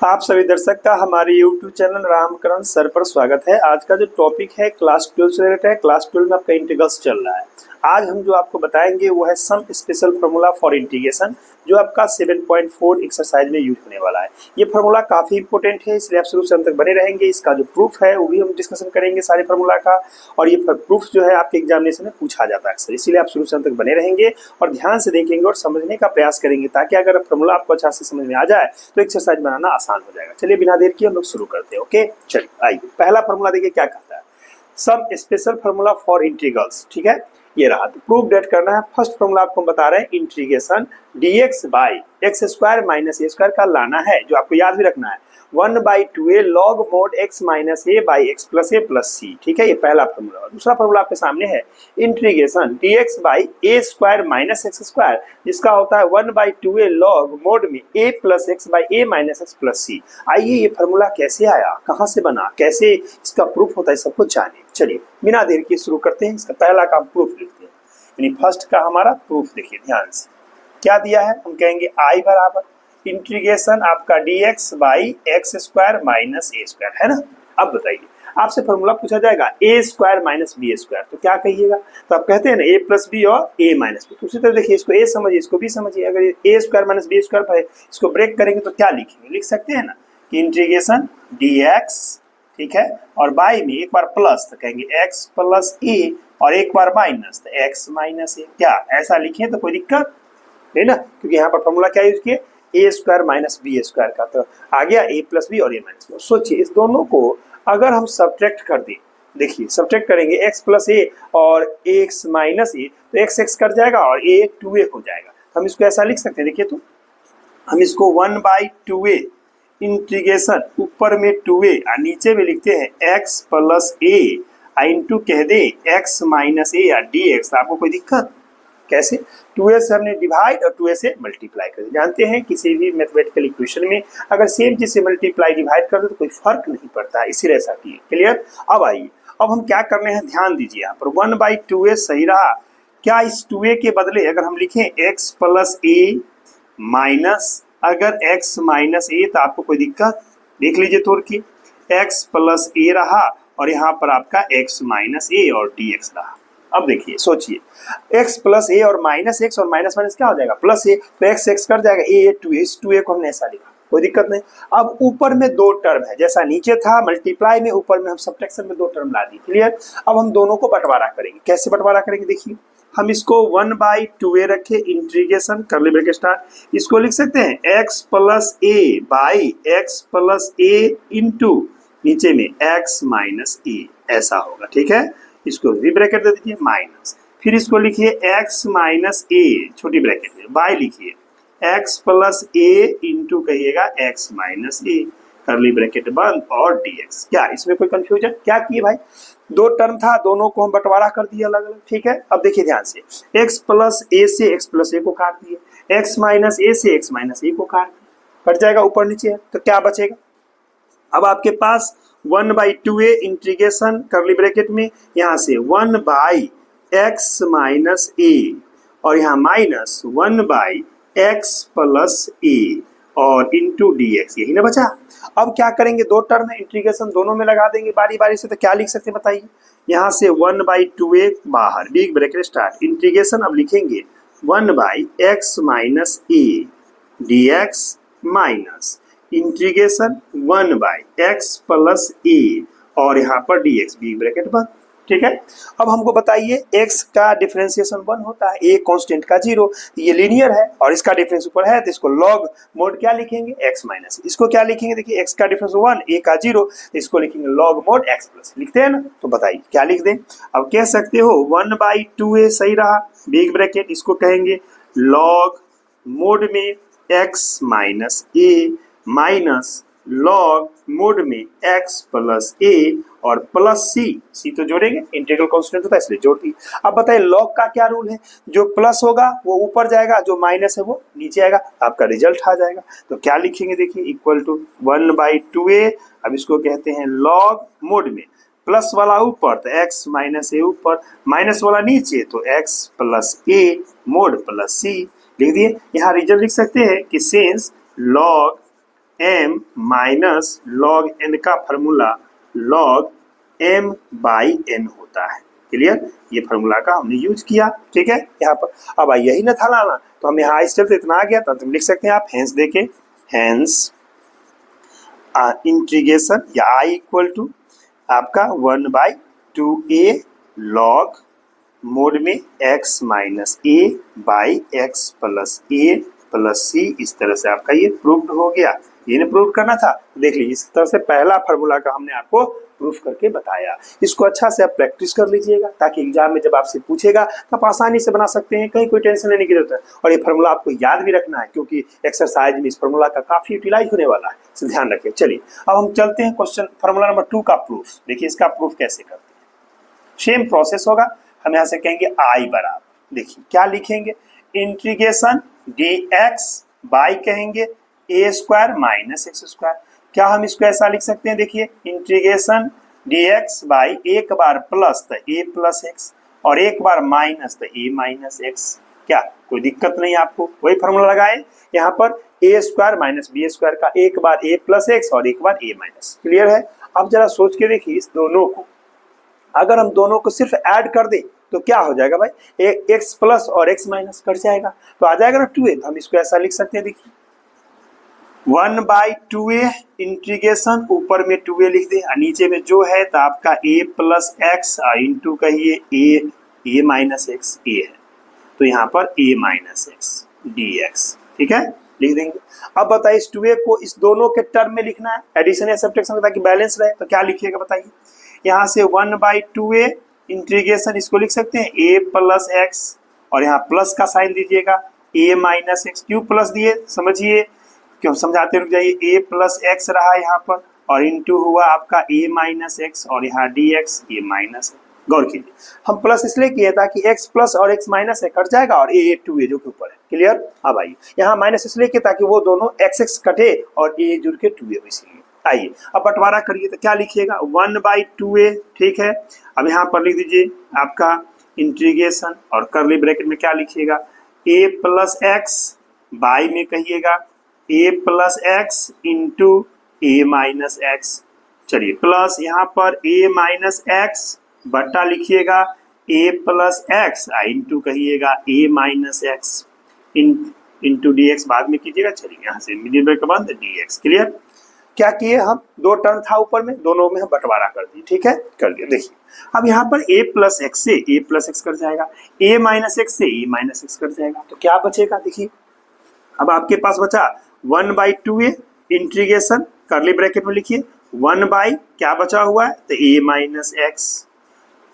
आप सभी दर्शक का हमारे YouTube चैनल रामकरण सर पर स्वागत है। आज का जो टॉपिक है क्लास 12 से रिलेटेड है। क्लास 12 में आपका इंटीग्रल्स चल रहा है। आज हम जो आपको बताएंगे वो है some special formula for integration, जो आपका 7.4 एक्सरसाइज में यूज होने वाला है। ये फार्मूला काफी इंपॉर्टेंट है, इसलिए आप शुरू से अंत तक बने रहेंगे। इसका जो प्रूफ है वो भी हम डिस्कशन करेंगे सारे फार्मूला का, और ये प्रूफ जो है आपके एग्जामिनेशन में पूछा जाता है अक्सर, इसीलिए आप शुरू से अंत तक बने रहेंगे और ध्यान से देखेंगे और समझने का प्रयास करेंगे, ताकि अगर फार्मूला आपको अच्छा से समझ में आ जाए तो एक्सरसाइज बनाना आसान हो जाएगा। चलिए बिना देर किए हम लोग शुरू करते हैं। ओके, चलिए आइए पहला फार्मूला देखिए क्या कहता है। Some special formula for integrals, ठीक है, ये रहा। तो प्रूफ डेट करना है। फर्स्ट फार्मूला आपको बता रहे हैं integration dx by x square minus a square का लाना है, जो आपको याद भी रखना है 1/2a log mod x minus a by x plus a plus c. ठीक है, ये पहला फार्मूला। दूसरा फार्मूला आपके सामने है integration dx by a square minus x square, जिसका होता है 1/2a log mod में a plus x by a minus x plus c. आइए ये फार्मूला कैसे आया, कहाँ से बना, कैसे इसका प्रूफ होता है, सब कुछ जानिए। चलिए बिना देर के शुरू करते हैं। इसका पहला काम प्रूफ लिखते हैं, यानी फर्स्ट का हमारा प्रूफ देखिए ध्यान से क्या दिया है। हम कहेंगे आई बराबर इंटीग्रेशन आपका dx by x square minus a square, है ना। अब बताइए, आपसे फॉर्मूला पूछा जाएगा a square minus b square, तो क्या कहिएगा। तो आप कहते हैं ना ए प्लस बी और ए माइनस बी। तो उसी तरह देखिए, इसको ए समझिए, इसको बी समझिए। अगर ए स्क्वायर माइनस बी स्क्वायर है, इसको ब्रेक करेंगे तो क्या लिखेंगे, लिख सकते हैं ना कि इंटीग्रेशन dx, ठीक है, और बाई में एक बार प्लस तो कहेंगे एक्स प्लस ए, और एक बार माइनस तो एक्स माइनस ए। क्या ऐसा लिखें तो कोई दिक्कत है ना, क्योंकि यहाँ पर फॉर्मूला क्या यूज किए, ए स्क्वायर माइनस बी स्क्वायर का, तो आ गया ए प्लस बी और ए माइनस बी। सोचिए इस दोनों को अगर हम सब्ट्रैक्ट कर दें, देखिए सब्ट्रैक्ट करेंगे एक्स प्लस ए और एक्स माइनस ए, तो एक्स एक्स कट जाएगा और ए 2a हो जाएगा। हम इसको ऐसा लिख सकते हैं, देखिए तो हम इसको 1/2a इंटीग्रेशन ऊपर में 2a और नीचे में लिखते हैं एक्स प्लस ए इंटू कह दे एक्स माइनस ए या डी एक्स। आपको कोई दिक्कत, कैसे 2a से हमने डिवाइड और 2a से मल्टीप्लाई कर, जानते हैं किसी भी मैथमेटिकल इक्वेशन में अगर सेम चीज से मल्टीप्लाई डिवाइड कर दो तो कोई फर्क नहीं पड़ता है, इसीलिए ऐसा किए। क्लियर। अब आइए, अब हम क्या करने हैं, ध्यान दीजिए। यहाँ पर 1/2a सही रहा क्या, इस 2a के बदले अगर हम लिखें x प्लस ए माइनस अगर x माइनस ए, तो आपको कोई दिक्कत, देख लीजिए तोड़ के x प्लस ए रहा और यहाँ पर आपका x माइनस ए और dx रहा। अब देखिए सोचिए x प्लस ए और माइनस एक्स और माइनस माइनस क्या हो जाएगा, प्लस ए, तो x एक्स कर जाएगा ए 2a, इस 2a को हमने ऐसा लिखा, कोई दिक्कत नहीं। अब ऊपर में दो टर्म है, जैसा नीचे था मल्टीप्लाई में, ऊपर में हम सब्ट्रैक्शन में दो टर्म ला दी। क्लियर। अब हम दोनों को बंटवारा करेंगे। कैसे बंटवारा करेंगे, देखिए हम इसको 1/2a रखे इंटीग्रेशन कर्ली ब्रैकेट स्टार्ट, इसको लिख सकते हैं x plus A by x plus A into नीचे में x माइनस ए, ऐसा होगा। ठीक है, इसको भी ब्रैकेट दे दीजिए माइनस, फिर इसको लिखिए x माइनस ए छोटी ब्रैकेट में, बाय लिखिए x प्लस ए इंटू कहिएगा x माइनस ए कर्ली ब्रैकेट बंद और dx। क्या इसमें कोई कंफ्यूजन, क्या किए भाई, दो टर्म था, दोनों को हम बंटवारा कर दिए अलग अलग। ठीक है, अब देखिए ध्यान से, x प्लस ए से x प्लस ए को काट दिए, x माइनस ए से x माइनस ए को काट दिए, कट जाएगा ऊपर नीचे है, तो क्या बचेगा। अब आपके पास 1/2a इंटीग्रेशन कर्ली ब्रैकेट में यहाँ से 1/x माइनस ए और यहाँ माइनस 1/x प्लस ए और इंटू dx, यही ना बचा। अब क्या करेंगे, दो टर्म है, इंटीग्रेशन दोनों में लगा देंगे बारी बारी से, तो क्या लिख सकते हैं बताइए। यहाँ से 1/2a बाहर, बिग ब्रैकेट स्टार्ट, इंटीग्रेशन अब लिखेंगे 1/x minus a dx minus integration 1/x plus a और यहाँ पर dx, बी ब्रैकेट बंद। ठीक है, अब हमको बताइए x का डिफरेंशिएशन 1 होता है, a कांस्टेंट का 0, ये लीनियर है और इसका डिफरेंस ऊपर है, तो इसको लॉग मोड क्या लिखेंगे x माइनस, इसको क्या लिखेंगे, देखिए x का डिफरेंस 1, a का 0, तो इसको लिखेंगे लॉग मोड x प्लस, लिखते हैं ना। तो बताइए क्या लिख दें। अब कह सकते हो 1/2a सही रहा, बिग ब्रैकेट, इसको कहेंगे लॉग मोड में x minus a minus log mod में x प्लस ए और प्लस सी तो जोड़ेंगे, इंटीग्रल कांस्टेंट होता है इसलिए जोड़ दी। अब बताइए लॉग का क्या रूल है, जो प्लस होगा वो ऊपर जाएगा, जो माइनस है वो नीचे आएगा, आपका रिजल्ट आ जाएगा। तो क्या लिखेंगे, देखिए इक्वल टू 1/2a, अब इसको कहते हैं लॉग मोड में, प्लस वाला ऊपर तो x माइनस ए ऊपर, माइनस वाला नीचे तो x प्लस ए मोड प्लस सी, लिख दिए। यहाँ रिजल्ट लिख सकते हैं कि since log m minus log n का formula log m by n होता है। क्लियर, ये फॉर्मूला का हमने यूज किया। ठीक है, यहाँ पर अब यही ना था लाना, तो हम यहाँ स्टेप से इतना आ गया था, तुम लिख सकते हैं आप हेंस देके, हेंस इंटीग्रेशन या i इक्वल टू आपका 1/2a log मोड में x minus a by x plus a plus c, इस तरह से आपका ये प्रूव्ड हो गया। ये प्रूव करना था, देख लीजिए इस तरह से पहला फार्मूला का हमने आपको प्रूफ करके बताया। इसको अच्छा से आप प्रैक्टिस कर लीजिएगा, ताकि एग्जाम में जब आपसे पूछेगा तो आप आसानी से बना सकते हैं, कहीं कोई टेंशन लेने की जरूरत है। और ये फार्मूला आपको याद भी रखना है, क्योंकि एक्सरसाइज में इस फार्मूला का काफी यूटिलाइज होने वाला है, तो ध्यान रखिए। चलिए अब हम चलते हैं क्वेश्चन फार्मूला नंबर 2 का प्रूफ। देखिए इसका प्रूफ कैसे करते हैं। सेम प्रोसेस होगा, हम यहाँ से कहेंगे i बराबर, देखिए क्या लिखेंगे, इंटीग्रेशन dx बाई कहेंगे a square minus x square. क्या हम इसको ऐसा लिख सकते हैं, देखिए इंटीग्रेशन dx बाई एक बार प्लस तो a प्लस एक्स और एक बार माइनस तो a माइनस एक्स। क्या कोई दिक्कत नहीं आपको, वही फॉर्मूला लगाए यहाँ पर a square minus b square का, एक बार a प्लस एक्स और एक बार a माइनस। क्लियर है। अब जरा सोच के देखिए, इस दोनों को अगर हम दोनों को सिर्फ ऐड कर दें तो क्या हो जाएगा भाई, x प्लस और x माइनस कट जाएगा, तो आ जाएगा ना 2a। तो हम इसको ऐसा लिख सकते हैं, देखिए 1/2a इंटीग्रेशन, ऊपर में 2a लिख दें और नीचे में जो है तो आपका a प्लस एक्स इंटू कहिए a माइनस एक्स a है, तो यहाँ पर a माइनस एक्स dx। ठीक है, लिख देंगे। अब बताइए इस 2a को इस दोनों के टर्म में लिखना है, एडिशन या सब्ट्रैक्शन ताकि बैलेंस रहे, तो क्या लिखिएगा बताइए। यहाँ से 1/2a इंटीग्रेशन, इसको लिख सकते हैं a प्लस एक्स और यहाँ प्लस का साइन दीजिएगा a माइनस एक्स। क्यों प्लस दिए समझिए, क्यों समझाते रुक जाइए। a प्लस एक्स रहा यहाँ पर और इंटू हुआ आपका a माइनस एक्स और यहाँ dx a माइनस है। गौर कीजिए, हम प्लस इसलिए किए ताकि x प्लस और x माइनस है कट जाएगा और a 2a जो के ऊपर है। क्लियर। अब आइए यहाँ माइनस इसलिए किया ताकि वो दोनों x कटे और a जुड़ के 2a हो, इसलिए। आइए अब बंटवारा करिए, तो क्या लिखिएगा 1/2a। ठीक है, अब यहाँ पर लिख दीजिए आपका इंटीग्रेशन और करली ब्रैकेट में क्या लिखिएगा, a प्लस एक्स बाई में कहिएगा a plus x into a minus x. चलिए प्लस यहाँ पर a माइनस एक्स बटा लिखिएगा a प्लस एक्स इंटू कहिएगा a minus x into dx बाद में कीजिएगा। चलिए यहाँ से मिडिल ब्रैकेट बंद dx। क्लियर। क्या किए हम, दो टर्म था ऊपर में, दोनों में हम बंटवारा कर दिए। ठीक है, कर दिया। देखिए अब यहाँ पर a प्लस एक्स से a प्लस एक्स कट जाएगा, a माइनस एक्स से a माइनस एक्स कट जाएगा, तो क्या बचेगा देखिए। अब आपके पास बचा 1/2a इंटीग्रेशन, करली ब्रैकेट में लिखिए 1 बाई क्या बचा हुआ है तो a माइनस एक्स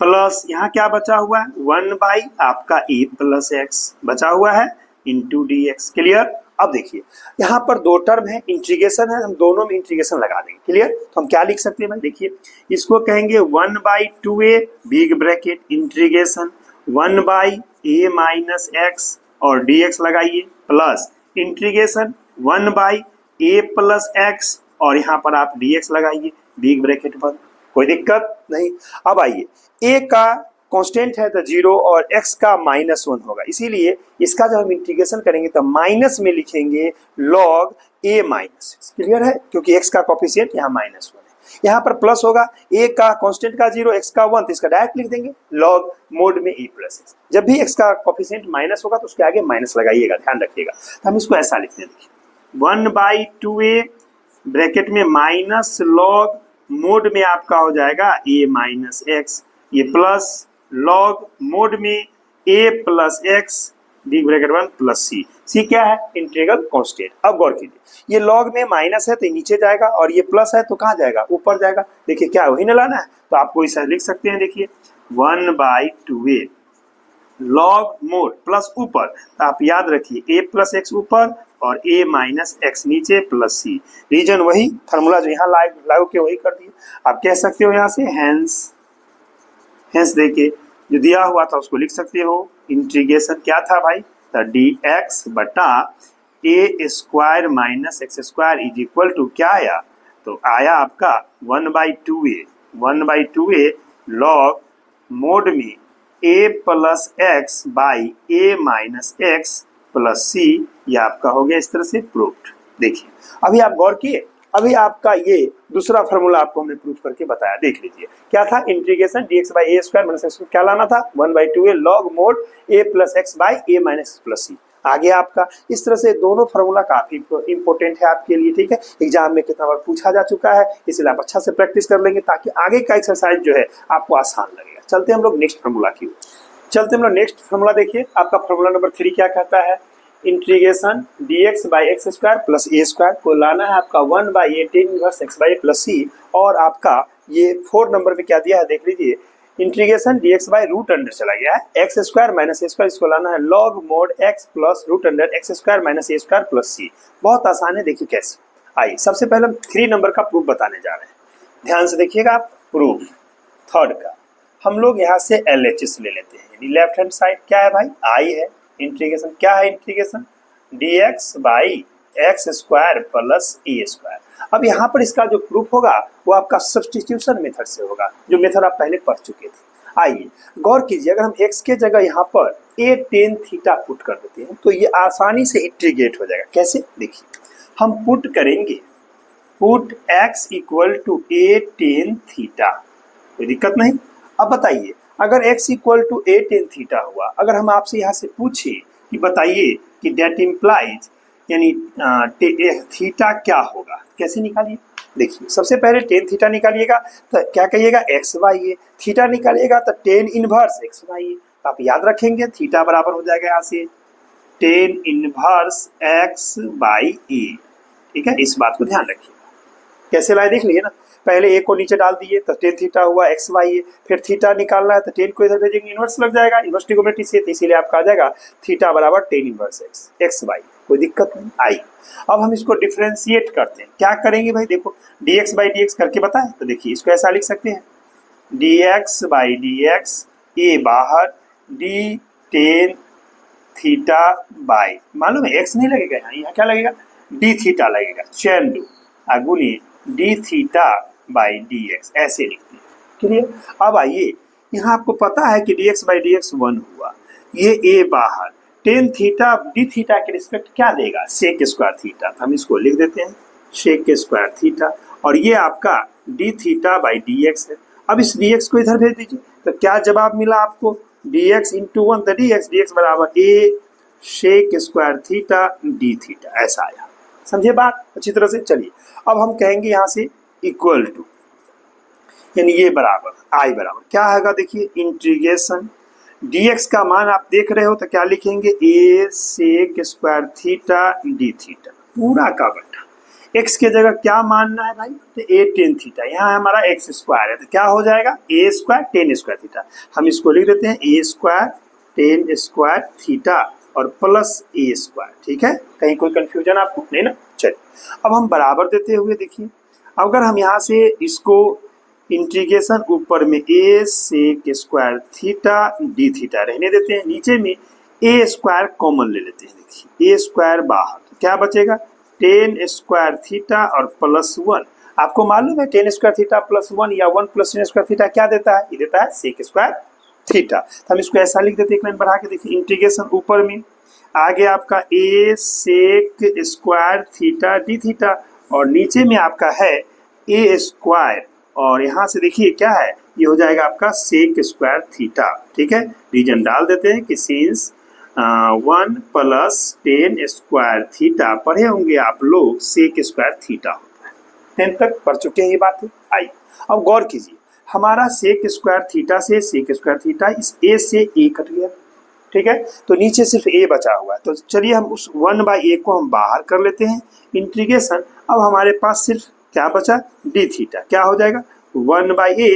प्लस यहाँ क्या बचा हुआ है 1 बाई आपका a प्लस एक्स बचा हुआ है इंटू dx। क्लियर। अब देखिए यहाँ पर दो टर्म है, इंटीग्रेशन है, हम दोनों में इंटीग्रेशन लगा देंगे। क्लियर। तो हम क्या लिख सकते हैं भाई, देखिए इसको कहेंगे 1/2a big bracket integration 1 by a minus x और dx लगाइए plus integration 1 by a plus x और यहाँ पर आप dx लगाइए बिग ब्रैकेट पर, कोई दिक्कत नहीं। अब आइए a का कांस्टेंट है तो 0 और x का -1 होगा, इसीलिए इसका जब हम इंटीग्रेशन करेंगे तो माइनस में लिखेंगे log a minus x. Clear है, क्योंकि x का कोफिशिएंट यहाँ -1 है। यहाँ पर प्लस होगा, a का कांस्टेंट का 0 x का 1, तो इसका डायरेक्ट लिख देंगे log मोड में a प्लस एक्स। जब भी x का कोफिशिएंट माइनस होगा तो उसके आगे माइनस लगाइएगा, ध्यान रखिएगा। तो हम इसको ऐसा लिखते हैं, देखिए 1/2a ब्रैकेट में माइनस log मोड में आपका हो जाएगा a माइनस एक्स, ये प्लस लॉग मोड में a plus x big bracket 1 plus c क्या है इंटीग्रल कांस्टेंट। अब गौर कीजिए, ये लॉग में माइनस है तो नीचे जाएगा और ये प्लस है तो कहाँ जाएगा, ऊपर जाएगा। देखिए क्या वही ना लाना है, तो आपको इसे लिख सकते हैं, देखिए 1/2a लॉग मोड प्लस ऊपर, तो आप याद रखिए a प्लस एक्स ऊपर और a माइनस एक्स नीचे प्लस c। रीजन वही, फार्मूला जो यहाँ लागू किया वही कर दिए। आप कह सकते हो यहाँ से हेंस देके जो दिया हुआ था उसको लिख सकते हो। इंटीग्रेशन क्या था भाई, तो dx बटा a square minus x square is equal to क्या आया, तो आया आपका 1/2a लॉग मोड में a plus x by a minus x plus c। ये आपका हो गया इस तरह से प्रूव्ड। देखिए अभी आप गौर किए, अभी आपका ये दूसरा फार्मूला आपको हमने प्रूफ करके बताया, देख लीजिए क्या था, integration dx by a square minus x क्या लाना था, 1/2a log mod a plus x by a minus plus c. आगे आपका इस तरह से दोनों फार्मूला काफी इंपॉर्टेंट है आपके लिए, ठीक है, एग्जाम में कितना बार पूछा जा चुका है, इसलिए आप अच्छा से प्रैक्टिस कर लेंगे ताकि आगे का एक्सरसाइज जो है आपको आसान लगेगा। चलते हम लोग नेक्स्ट फार्मूला की ओर, चलते हम लोग नेक्स्ट फार्मूला। देखिए आपका फार्मूला नंबर 3 क्या कहता है, integration dx by x square plus a square को लाना है आपका 1/a tan inverse x by plus c, और आपका ये 4 नंबर में क्या दिया है देख लीजिए, integration dx by root under चला गया है x square minus a square, इसको लाना है log mod x plus root under x square minus a square plus c. बहुत आसान है, देखिए कैसे। आइए सबसे पहले हम 3 नंबर का प्रूफ बताने जा रहे हैं, ध्यान से देखिएगा आप। प्रूफ थर्ड का हम लोग यहाँ से LHS ले लेते हैं, यानी लेफ्ट हैंड साइड क्या है भाई, आई है, इंटीग्रेशन क्या है, integration dx by x square plus a square. अब यहाँ पर इसका जो प्रूफ होगा वो आपका सब्स्टिट्यूशन मेथड से होगा, जो मेथड आप पहले पढ़ चुके थे। आइए गौर कीजिए, अगर हम x के जगह यहाँ पर a tan थीटा पुट कर देते हैं तो ये आसानी से इंटीग्रेट हो जाएगा। कैसे, देखिए हम पुट करेंगे, put x equal to a tan theta, कोई दिक्कत नहीं। अब बताइए अगर x equal to a tan theta हुआ, अगर हम आपसे यहाँ से पूछे कि बताइए कि दैट इम्प्लाइज यानी थीटा क्या होगा, कैसे निकालिए, देखिए सबसे पहले टेन थीटा निकालिएगा तो क्या कहिएगा एक्स बाई ए, थीटा निकालिएगा तो ten inverse x by a. तो आप याद रखेंगे थीटा बराबर हो जाएगा यहाँ से टेन इनवर्स एक्स बाई ए, ठीक है, इस बात को ध्यान रखिएगा। कैसे लाए देख लीजिए ना, पहले ए को नीचे डाल दिए तो टेन थीटा हुआ एक्स बाई ए, फिर थीटा निकालना है तो टेन को इधर भेजेंगे, इनवर्स लग जाएगा इनवर्स ट्रिगोनोमेट्री से, तो इसीलिए आपका आ जाएगा थीटा बराबर ten inverse x, x by, कोई दिक्कत नहीं आई। अब हम इसको डिफरेंशिएट करते हैं, क्या करेंगे भाई, देखो dx बाई डी करके बताएं तो देखिए इसको ऐसा लिख सकते हैं dx बाई डी ए बाहर डी टेन थीटा बाई, मालूम है एक्स नहीं लगेगा यहाँ क्या लगेगा, डी थीटा लगेगा, चैन दो आगुनी d theta by d x, ऐसे लिखते हैं, क्लियर। अब आइए यहाँ आपको पता है कि dx बाई डी 1 हुआ, ये a बाहर टेन थीटा डी थीटा के रिस्पेक्ट क्या देगा, सेक स्क्वायर थीटा, तो हम इसको लिख देते हैं सेक स्क्वायर थीटा, और ये आपका D theta by d x है। अब इस डी एक्स को इधर भेज दीजिए तो क्या जवाब मिला आपको, डी एक्स इंटू 1 तो डी एक्स बराबर a sec square theta d theta, ऐसा आया, समझे बात अच्छी तरह से। चलिए अब हम कहेंगे यहाँ से इक्वल टू, यानी ये बराबर आई बराबर क्या आएगा, देखिए इंटीग्रेशन dx का मान आप देख रहे हो तो क्या लिखेंगे a sec square theta d theta पूरा का बटा, x के जगह क्या मानना है भाई, तो a टेन थीटा, यहाँ हमारा x स्क्वायर है तो क्या हो जाएगा a square tan square theta, हम इसको लिख देते हैं a square tan square theta और प्लस a स्क्वायर, ठीक है, कहीं कोई कंफ्यूजन आपको नहीं ना। चलिए अब हम बराबर देते हुए देखिए, अगर हम यहाँ से इसको इंटीग्रेशन ऊपर में a sec square theta d theta रहने देते हैं, नीचे में a स्क्वायर कॉमन ले लेते हैं, देखिए a स्क्वायर बाहर तो क्या बचेगा टेन स्क्वायर थीटा और प्लस 1, आपको मालूम है टेन स्क्वायर थीटा प्लस 1 या 1 प्लस टेन स्क्वायर थीटा क्या देता है, ये देता है सेक स्क्वायर थीटा, तो हम इसको ऐसा लिख देते हैं, एक लाइन बढ़ा के देखिए इंटीग्रेशन ऊपर में आगे आपका a sec square theta d theta और नीचे में आपका है a स्क्वायर, और यहाँ से देखिए क्या है, ये हो जाएगा आपका सेक स्क्वायर थीटा, ठीक है, रीजन डाल देते हैं कि since 1 plus tan square theta, पढ़े होंगे आप लोग सेक स्क्वायर थीटा होता है, 10 तक पढ़ चुके हैं ये बातें। आइए अब गौर कीजिए, हमारा सेक स्क्वायर थीटा से सेक स्क्वायर थीटा इस a से a कट गया, ठीक है, तो नीचे सिर्फ a बचा हुआ है, तो चलिए हम उस 1/a को हम बाहर कर लेते हैं इंटीग्रेशन, अब हमारे पास सिर्फ क्या बचा डी थीटा, क्या हो जाएगा 1/a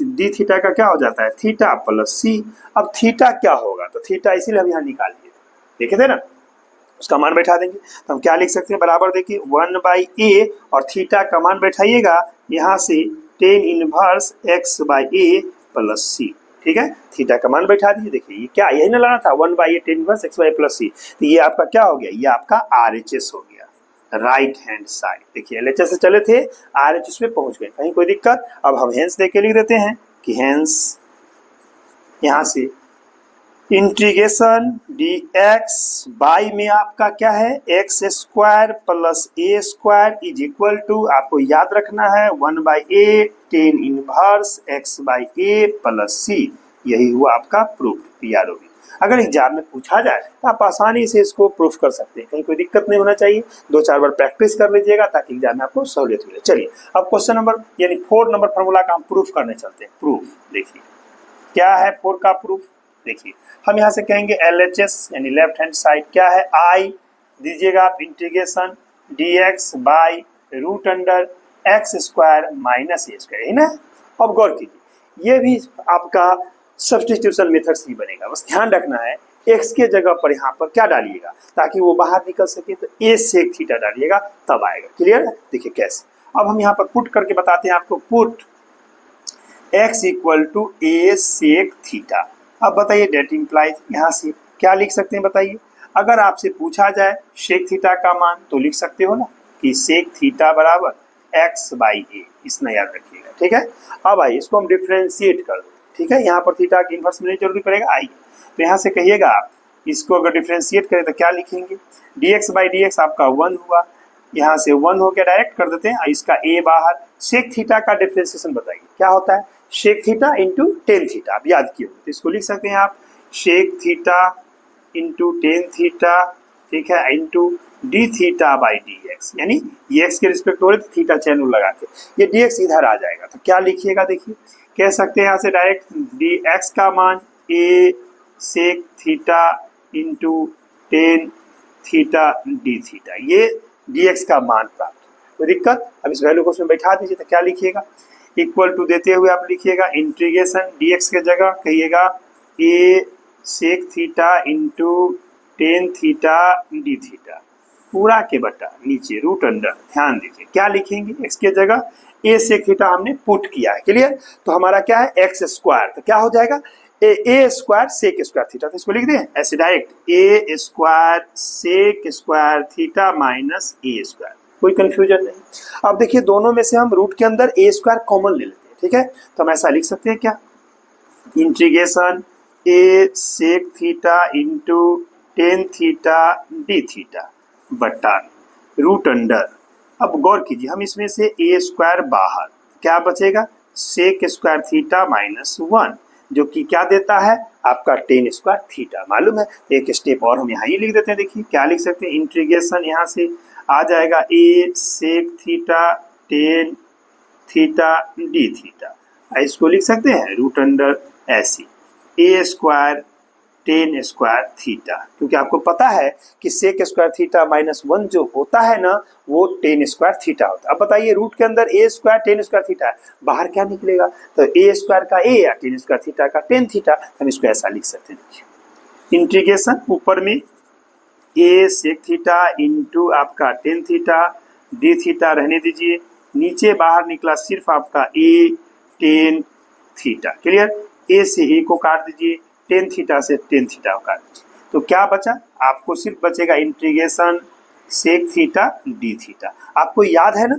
डी थीटा का क्या हो जाता है थीटा प्लस सी। अब थीटा क्या होगा, तो थीटा इसीलिए हम यहाँ निकाल लिए देखे थे ना, उसका मान बैठा देंगे तो हम क्या लिख सकते हैं, बराबर देखिए 1/a और थीटा का मान बैठाइएगा यहाँ से tan inverse x by a plus c, ठीक है, थीटा का मान बैठा दीजिए, देखिए ये क्या यही ना लाना था 1/a tan inverse x by plus c, तो ये आपका क्या हो गया, ये आपका RHS हो गया, राइट हैंड साइड, देखिए LHS से चले थे RHS में पहुंच गए, कहीं कोई दिक्कत। अब हम हेंस दे के लिख देते हैं कि हेंस यहाँ से इंटीग्रेशन डी एक्स बाई में आपका क्या है x square plus a square is equal to, आपको याद रखना है 1/a tan inverse x by a plus c. यही हुआ आपका प्रूफ तैयार होगी। अगर एग्जाम में पूछा जाए तो आप आसानी से इसको प्रूफ कर सकते हैं, कहीं कोई दिक्कत नहीं होना चाहिए। 2-4 बार प्रैक्टिस कर लीजिएगा ताकि एग्जाम में आपको सहूलियत मिले। चलिए अब क्वेश्चन नंबर यानी 4 नंबर फॉर्मूला का हम प्रूफ करने चलते हैं। प्रूफ देखिए क्या है 4 का प्रूफ। देखिए हम यहाँ से कहेंगे LHS यानी लेफ्ट हैंड साइड क्या है I दीजिएगा आप integration dx by root under x square minus a square, है ना। अब गौर कीजिए ये भी आपका सब्स्टिट्यूशन मेथड से ही बनेगा। बस ध्यान रखना है x के जगह पर यहाँ पर क्या डालिएगा ताकि वो बाहर निकल सके, तो a सेक थीटा डालिएगा तब आएगा। क्लियर है। देखिए कैसे, अब हम यहाँ पर पुट करके बताते हैं आपको। Put x equal to a sec theta. अब बताइए डेट इम्प्लाइज यहाँ से क्या लिख सकते हैं बताइए। अगर आपसे पूछा जाए सेक थीटा का मान तो लिख सकते हो ना कि सेक थीटा बराबर x बाई ए, इतना याद रखिएगा। ठीक है। अब आइए इसको हम डिफ्रेंशिएट कर दो। ठीक है, यहाँ पर थीटा की इन्वर्स में नहीं जरूरी पड़ेगा। आइए तो यहाँ से कहिएगा आप इसको अगर डिफ्रेंशिएट करें तो क्या लिखेंगे, dx बाई dx आपका 1 हुआ, यहाँ से 1 हो के डायरेक्ट कर देते हैं, इसका a बाहर। सेक थीटा का डिफ्रेंशिएशन बताइए क्या होता है, sec theta into tan theta. आप याद किए तो इसको लिख सकते हैं आप sec theta into tan theta, ठीक है, into d theta by d x, यानी ये एक्स के रिस्पेक्ट हो रहे तो थीटा चैन लगा के ये डी एक्स इधर आ जाएगा। तो क्या लिखिएगा देखिए, कह सकते हैं यहाँ से डायरेक्ट डी एक्स का मान a sec theta into tan theta d theta, ये डी एक्स का मान प्राप्त। कोई दिक्कत, अब इस वैल्यू को उसमें बैठा दीजिए। तो क्या लिखिएगा, इक्वल टू देते हुए आप लिखिएगा इंटीग्रेशन डी एक्स के जगह कहिएगा a sec theta into tan theta d theta पूरा के बटा नीचे रूट अंडर। ध्यान दीजिए क्या लिखेंगे, एक्स के जगह ए सेक थीटा हमने पुट किया है। क्लियर। तो हमारा क्या है एक्स स्क्वायर, तो क्या हो जाएगा a square sec square theta. तो इसको लिख दें ऐसे direct a square sec square theta minus a square, कोई कंफ्यूजन नहीं। अब देखिए दोनों में से हम रूट के अंदर ए स्क्वायर कॉमन ले लेते हैं। ठीक है, तो हम ऐसा लिख सकते हैं क्या, integration a sec theta into tan theta d theta बटा रूट अंडर। अब गौर कीजिए हम इसमें से ए स्क्वायर बाहर, क्या बचेगा सेक स्क्वायर थीटा माइनस 1, जो कि क्या देता है आपका टेन स्क्वायर थीटा। मालूम है, एक स्टेप और हम यहाँ ही लिख देते हैं। देखिए क्या लिख सकते हैं, इंटीग्रेशन यहाँ से आ जाएगा a sec theta tan theta d theta, इसको लिख सकते हैं रूट अंडर ऐसी a square tan square theta, क्योंकि आपको पता है कि सेक स्क्वायर थीटा माइनस 1 जो होता है ना वो टेन स्क्वायर थीटा होता है। अब बताइए रूट के अंदर ए स्क्वायर टेन स्क्वायर थीटा है, बाहर क्या निकलेगा, तो ए स्क्वायर का ए या टेन स्क्वायर थीटा का टेन थीटा। हम इसको ऐसा लिख सकते हैं इंटीग्रेशन ऊपर में ए सेक थीटा इंटू आपका टेन थीटा डी थीटा रहने दीजिए, नीचे बाहर निकला सिर्फ आपका a tan theta. Clear. A से ए को काट दीजिए, टेन थीटा से टेन थीटा को काट दीजिए, तो क्या बचा आपको, सिर्फ बचेगा integration sec theta d theta. आपको याद है ना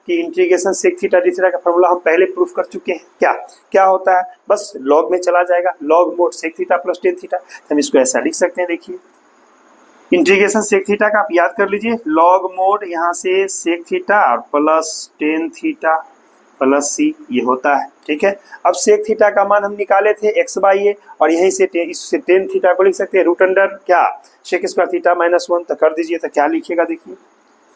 कि integration sec theta d theta का फॉर्मूला हम पहले प्रूफ कर चुके हैं। क्या क्या होता है, बस लॉग में चला जाएगा, log mod sec theta plus tan theta. हम इसको ऐसा लिख सकते हैं, देखिए इंटीग्रेशन सेक थीटा का आप याद कर लीजिए, लॉग मोड यहाँ से सेक थीटा और प्लस टेन थीटा प्लस सी ये होता है। ठीक है, अब सेक थीटा का मान हम निकाले थे एक्स बाई ए, और यहीं से इससे टेन थीटा को लिख सकते हैं रूट अंडर क्या सेक स्क्वायर थीटा माइनस 1। तो कर दीजिए, तो क्या लिखिएगा देखिए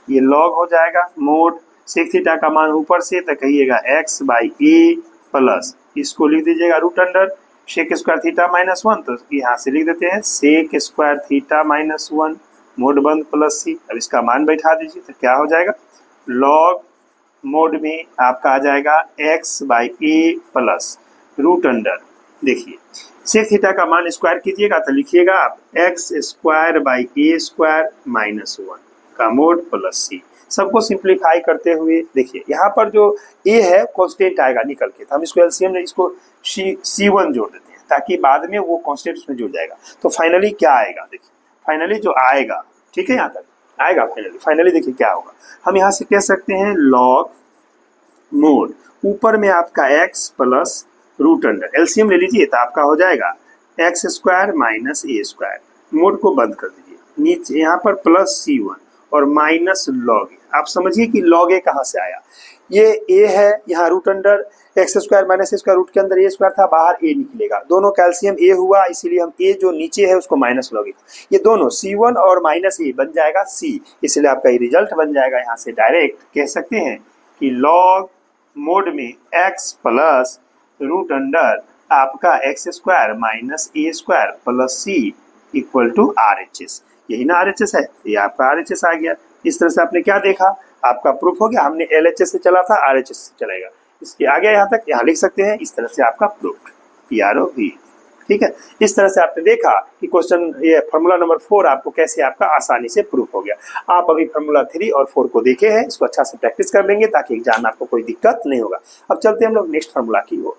ये लॉग हो जाएगा मोड सेक थीटा का मान ऊपर से, तो कहिएगा एक्स बाई ए प्लस इसको लिख दीजिएगा root under sec square theta minus 1, तो यहाँ से लिख देते हैं sec square theta minus 1 mod बंद प्लस सी। अब इसका मान बैठा दीजिए, तो क्या हो जाएगा लॉग मोड में आपका आ जाएगा x by a plus root under. देखिए सेक थीटा का मान स्क्वायर कीजिएगा तो लिखिएगा आप x square by a square minus 1 का मोड प्लस सी। सबको सिंप्लीफाई करते हुए देखिए यहाँ पर जो ए है कांस्टेंट आएगा निकल के, तो हम इसको एलसीएम में इसको C1 जोड़ देते हैं ताकि बाद में वो कांस्टेंट उसमें जुड़ जाएगा। तो फाइनली क्या आएगा देखिए, फाइनली जो आएगा, ठीक है, यहाँ तक आएगा फाइनली देखिए क्या होगा। हम यहाँ से कह सकते हैं लॉग मोड ऊपर में आपका x plus root under, LCM ले लीजिए तो आपका हो जाएगा x square minus a square, mod को बंद कर दीजिए, नीचे यहाँ पर प्लस C1 और माइनस लॉग ए। आप समझिए कि लॉग ए कहाँ से आया, ये ए है, यहाँ root under x square minus a square, रूट के अंदर ए स्क्वायर था, बाहर ए निकलेगा, दोनों कैल्शियम ए हुआ, इसीलिए हम ए जो नीचे है उसको माइनस लॉग ए, ये दोनों C1 और माइनस ए बन जाएगा C, इसलिए आपका ये रिजल्ट बन जाएगा। यहाँ से डायरेक्ट कह सकते हैं कि लॉग मोड में एक्स प्लस रूट अंडर आपका x square minus a square plus C equal to RHS, यही ना RHS है, ये आपका RHS आ गया। इस तरह से आपने क्या देखा, आपका प्रूफ हो गया, हमने LHS से चला था, RHS से चलेगा, इसके आगे यहाँ तक यहाँ लिख सकते हैं, इस तरह से आपका प्रूफ PROV। ठीक है, इस तरह से आपने देखा कि क्वेश्चन ये फार्मूला नंबर 4 आपको कैसे आपका आसानी से प्रूफ हो गया। आप अभी फार्मूला 3 और 4 को देखे हैं, इसको अच्छा से प्रैक्टिस कर लेंगे ताकि एग्जाम में आपको कोई दिक्कत नहीं होगा। अब चलते हैं हम लोग नेक्स्ट फार्मूला की ओर।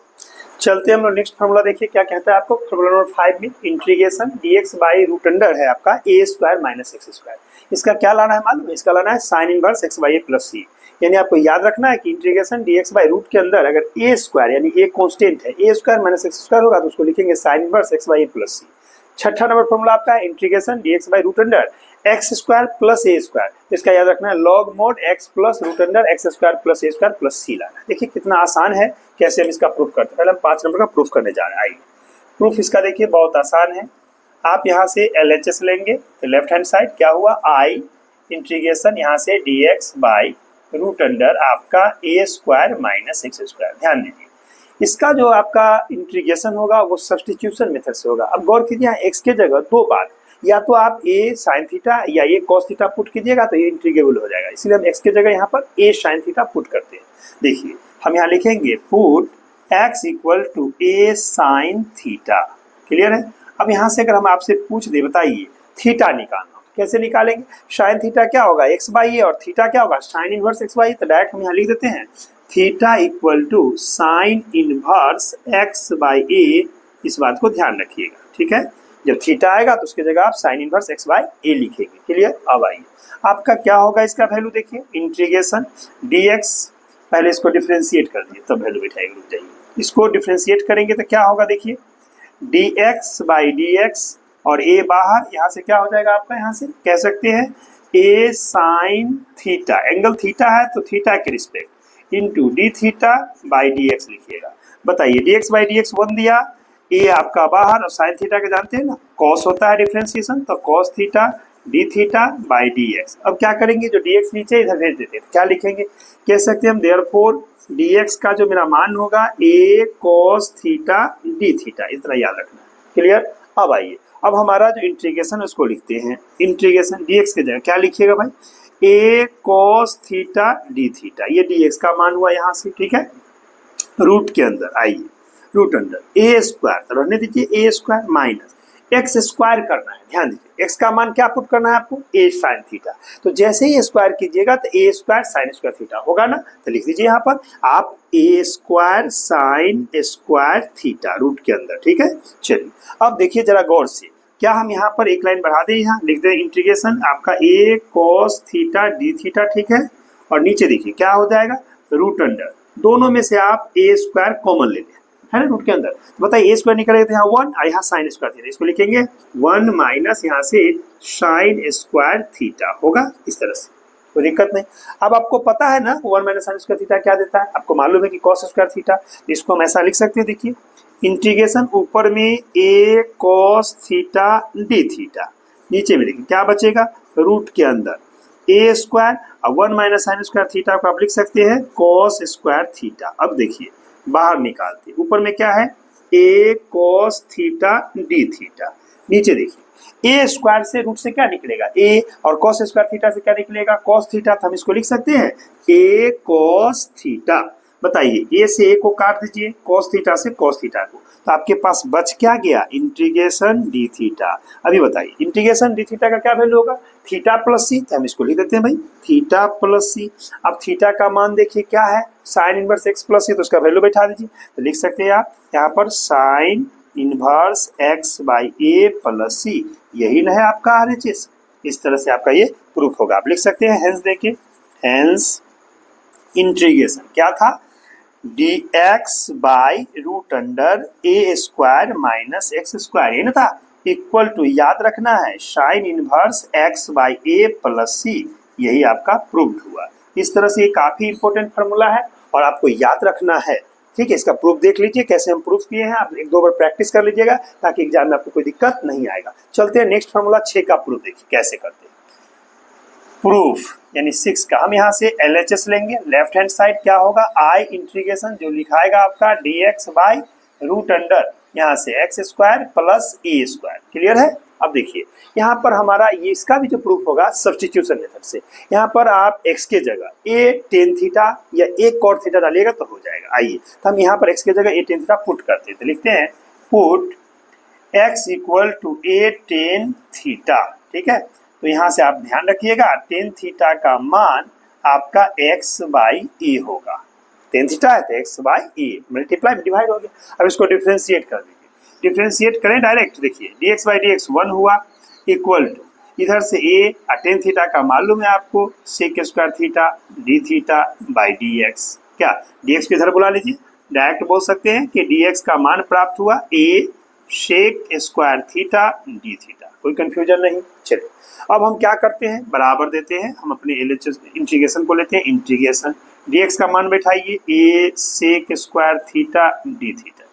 चलते हैं हम लोग नेक्स्ट फार्मूला, देखिए क्या कहता है आपको फार्मूला नंबर 5 में, integration dx by root under है आपका a square minus x square, इसका क्या लाना है मालूम है, इसका लाना है sine inverse x by a plus c. यानी आपको याद रखना है कि इंटीग्रेशन dx बाई रूट के अंदर अगर ए स्क्वायर यानी ए कांस्टेंट है, a square minus x square होगा तो उसको लिखेंगे sine inverse x by a plus c. छठा नंबर फॉर्मूला आपका है integration dx by root under x square plus a square, इसका याद रखना है log mod x plus root under x square plus a square plus c लाना है। देखिए कितना आसान है, कैसे हम इसका प्रूफ करते हैं। पहले हम 5 नंबर का प्रूफ करने जा रहे हैं। आइए प्रूफ इसका देखिए बहुत आसान है। आप यहाँ से LHS लेंगे तो लेफ्ट हैंड साइड क्या हुआ, आई इंटीग्रेशन यहाँ से dx बाई रूट अंडर आपका a square minus x square. ध्यान दीजिए इसका जो आपका इंटीग्रेशन होगा वो सब्स्टिट्यूशन मेथड से होगा। अब गौर कीजिए यहाँ एक्स के जगह 2 बार, या तो आप ए साइन थीटा या ए कॉस थीटा पुट कीजिएगा तो ये इंटीग्रेबल हो जाएगा, इसलिए हम एक्स के जगह यहाँ पर ए साइन थीटा पुट करते हैं। देखिए हम यहाँ लिखेंगे put x equal to a sine theta. Clear है। अब यहाँ से अगर हम आपसे पूछ दे बताइए थीटा निकालना, कैसे निकालेंगे, साइन थीटा क्या होगा एक्स बाई ए और थीटा क्या होगा sine inverse x by a, तो डायरेक्ट हम यहाँ लिख देते हैं theta equal to sine inverse x by a. इस बात को ध्यान रखिएगा, ठीक है। जब थीटा आएगा तो उसकी जगह आप साइन इनवर्स एक्स बाई ए लिखेंगे। क्लियर। अब आइए आपका क्या होगा इसका वैल्यू, देखिए इंटीग्रेशन dx, पहले इसको डिफरेंशिएट कर दिए तब वैल्यू बैठाएंगे, रुक जाइए, इसको डिफरेंशिएट करेंगे तो क्या होगा, देखिए dx बाई dx और a बाहर, यहाँ से क्या हो जाएगा आपका, यहाँ से कह सकते हैं a sine theta, angle theta है तो थीटा के respect into d theta by d x लिखिएगा। बताइए dx बाई dx 1 दिया, a आपका बाहर और साइन थीटा के जानते हैं ना cos होता है डिफरेंशिएशन, तो cos theta d theta by d x. अब क्या करेंगे, जो dx नीचे इधर भेज देते हैं, क्या लिखेंगे, कह सकते हैं हम देयरफॉर dx का जो मेरा मान होगा a cos theta d theta, इतना याद रखना। क्लियर। अब आइए अब हमारा जो इंटीग्रेशन उसको लिखते हैं, इंटीग्रेशन dx के जगह क्या लिखिएगा भाई, a cos theta d theta, ये dx का मान हुआ यहाँ से, ठीक है। रूट के अंदर आइए रूट अंडर ए स्क्वायर, तो रहने दीजिए ए स्क्वायर माइनस एक्स स्क्वायर करना है। ध्यान दीजिए एक्स का मान क्या पुट करना है आपको, ए साइन थीटा, तो जैसे ही स्क्वायर कीजिएगा तो a square sine square theta होगा ना, तो लिख दीजिए यहाँ पर आप a square sine square theta root के अंदर, ठीक है। चलिए अब देखिए जरा गौर से, क्या हम यहाँ पर एक लाइन बढ़ा दें, यहाँ लिख दें इंटीग्रेशन आपका ए कॉस थीटा डी थीटा, ठीक है, और नीचे देखिए क्या हो जाएगा रूट अंडर, दोनों में से आप ए स्क्वायर कॉमन ले लें, है ना, रूट के अंदर, तो बताइए ए स्क्वायर निकलेगा तो यहाँ 1 और यहाँ साइन स्क्वायर थीटा, इसको लिखेंगे 1 माइनस यहाँ से साइन स्क्वायर थीटा होगा, इस तरह से, कोई दिक्कत नहीं। अब आपको पता है ना 1 माइनस साइन स्क्वायर थीटा क्या देता है, आपको मालूम है कि कॉस स्क्वायर थीटा, इसको हम ऐसा लिख सकते हैं, देखिए इंटीग्रेशन ऊपर में ए कॉस थीटा डी थीटा, नीचे में देखिए क्या बचेगा रूट के अंदर ए स्क्वायर और 1 माइनस साइन स्क्वायर थीटा को आप लिख सकते हैं कॉस स्क्वायर थीटा। अब देखिए बाहर निकालते, ऊपर में क्या है ए कॉस थीटा डी थीटा, नीचे देखिए ए स्क्वायर से रूट से क्या निकलेगा ए, और कॉस स्क्वायर थीटा से क्या निकलेगा कॉस थीटा, तो हम इसको लिख सकते हैं ए कॉस थीटा। बताइए ए से ए को काट दीजिए, कॉस थीटा से कॉस थीटा को, तो आपके पास बच क्या गया इंटीग्रेशन डी थीटा। अभी बताइए इंटीग्रेशन डी थीटा का क्या वैल्यू होगा, थीटा प्लस सी, तो हम इसको लिख देते हैं भाई थीटा प्लस सी। अब थीटा का मान देखिए क्या है sine inverse x plus c, तो उसका वैल्यू बैठा दीजिए, तो लिख सकते हैं आप यहाँ पर sine inverse x by a plus c, यही ना है आपका RHS। इस तरह से आपका ये प्रूफ होगा, आप लिख सकते हैं हेंस, देखिए हेंस इंटीग्रेशन क्या था d x by root under a square minus x square, ये ना था, इक्वल टू, याद रखना है, sine inverse x by a plus c, यही आपका प्रूव्ड हुआ। इस तरह से ये काफी इंपॉर्टेंट फार्मूला है और आपको याद रखना है। ठीक है, इसका प्रूफ देख लीजिए कैसे हम प्रूफ किए हैं, आप एक दो बार प्रैक्टिस कर लीजिएगा ताकि एग्जाम में आपको कोई दिक्कत नहीं आएगा। चलते हैं नेक्स्ट फार्मूला 6 का प्रूफ देखिए कैसे करते हैं। प्रूफ यानी 6 का हम यहाँ से LHS लेंगे, लेफ्ट हैंड साइड क्या होगा, आई इंटीग्रेशन जो लिखाएगा आपका dx बाई रूट अंडर यहाँ से x square plus a square. Clear है। अब देखिए यहाँ पर हमारा ये इसका भी जो प्रूफ होगा सब्स्टिट्यूशन मेथड से, यहाँ पर आप x के जगह a टेन थीटा या a कॉट थीटा डालिएगा तो हो जाएगा। आइए तो हम यहाँ पर x के जगह a टेन थीटा पुट करते हैं, तो लिखते हैं put x equal to a tan theta. ठीक है, तो यहाँ से आप ध्यान रखिएगा टेन थीटा का मान आपका x बाई ए होगा, टेन थीटा है तो x बाई ए मल्टीप्लाई में डिवाइड हो गया। अब इसको डिफ्रेंशिएट कर दीजिए, डिफ्रेंशिएट करें डायरेक्ट, देखिए dx बाई डी एक्स 1 हुआ इक्वल टू इधर से a टेन थीटा का मालूम है आपको sec square theta d theta by d x, क्या dx को इधर बुला लीजिए, डायरेक्ट बोल सकते हैं कि dx का मान प्राप्त हुआ a sec square theta d theta, कोई कंफ्यूजन नहीं। चलिए अब हम क्या करते हैं, बराबर देते हैं, हम अपने LHS इंटीग्रेशन को लेते हैं, इंटीग्रेशन dx का मान बैठाइए a sec square theta d theta.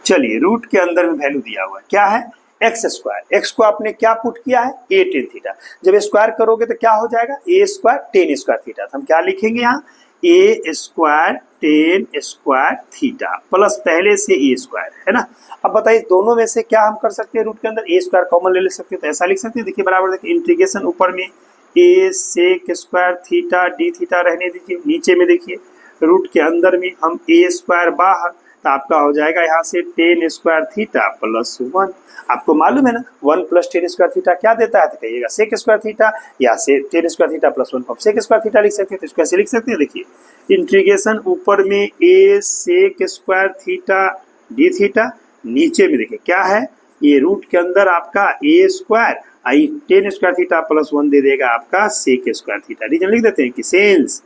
चलिए रूट के अंदर में वैल्यू दिया हुआ है, क्या है एक्स स्क्वायर, एक्स को आपने क्या पुट किया है a टेन थीटा, जब स्क्वायर करोगे तो क्या हो जाएगा a square tan square theta, तो हम क्या लिखेंगे यहाँ a square tan square theta plus पहले से a स्क्वायर है ना। अब बताइए दोनों में से क्या हम कर सकते हैं, रूट के अंदर a स्क्वायर कॉमन ले सकते हैं, तो ऐसा लिख सकते हैं, देखिए बराबर देखिए इंटीग्रेशन ऊपर में a sec square theta d theta रहने दीजिए, नीचे में देखिए रूट के अंदर में हम a स्क्वायर बाहर, तो आपका हो जाएगा यहाँ से टेन स्क्वायर थीटा प्लस 1, आपको मालूम है ना 1 प्लस टेन स्क्वायर थीटा क्या देता है, तो कहिएगा सेक स्क्वायर थीटा या से tan square theta plus 1 sec square theta लिख सकते हैं, तो इसको ऐसे लिख सकते हैं, देखिए इंटीग्रेशन ऊपर में a sec square theta d theta, नीचे में देखिए क्या है ये रूट के अंदर आपका a square I ten square theta plus 1 दे देगा आपका सेक स्क्वायर थीटा। रीजन लिख देते हैं कि सेंस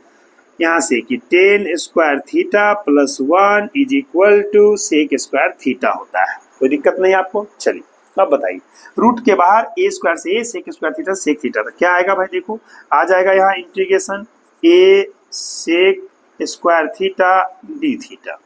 यहाँ से कि tan square theta plus 1 is equal to sec square theta होता है, कोई दिक्कत नहीं आपको। चलिए अब बताइए रूट के बाहर a स्क्वायर से a sec square theta sec theta, तो क्या आएगा भाई, देखो आ जाएगा यहाँ integration a sec square theta d theta,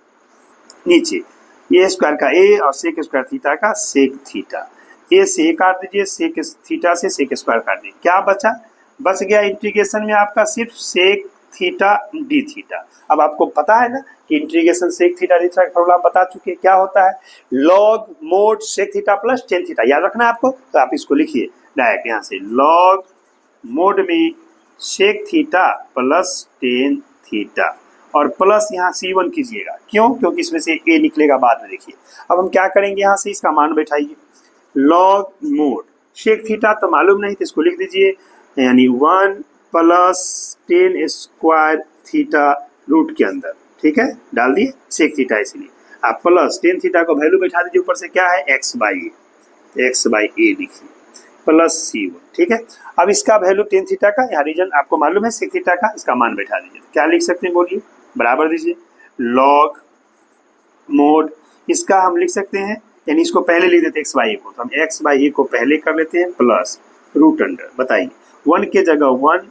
नीचे a स्क्वायर का a और सेक स्क्वायर थीटा का सेक थीटा, a से a काट दीजिए, सेक थीटा से सेक स्क्वायर काट दीजिए, क्या बचा, बच गया इंटीग्रेशन में आपका सिर्फ सेक थीटा डी थीटा। अब आपको पता है ना कि integration sec theta d theta का फॉर्मूला हम बता चुके हैं, क्या होता है log mod sec theta plus tan theta, याद रखना है आपको, तो आप इसको लिखिए डायरेक्ट यहाँ से लॉग मोड में sec theta plus tan theta और प्लस यहाँ C1 कीजिएगा, क्यों, क्योंकि इसमें से a निकलेगा बाद में। देखिए अब हम क्या करेंगे, यहाँ से इसका मान बैठाइए, लॉग मोड सेक थीटा तो मालूम नहीं, तो इसको लिख दीजिए यानी 1 plus tan square theta root के अंदर, ठीक है डाल दिए सेक थीटा, इसलिए आप प्लस टेन थीटा को वैल्यू बैठा दीजिए, ऊपर से क्या है एक्स बाई ए लिखिए प्लस C1, ठीक है। अब इसका वैल्यू टेन थीटा का, यहाँ रीजन आपको मालूम है सेक थीटा का, इसका मान बैठा दीजिए, क्या लिख सकते हैं बोलिए, बराबर दीजिए लॉग मोड, इसका हम लिख सकते हैं यानी इसको पहले लिख देते हैं एक्स बाई ए को, तो हम एक्स बाई ए को पहले कर लेते हैं प्लस रूट अंडर, बताइए 1 के जगह 1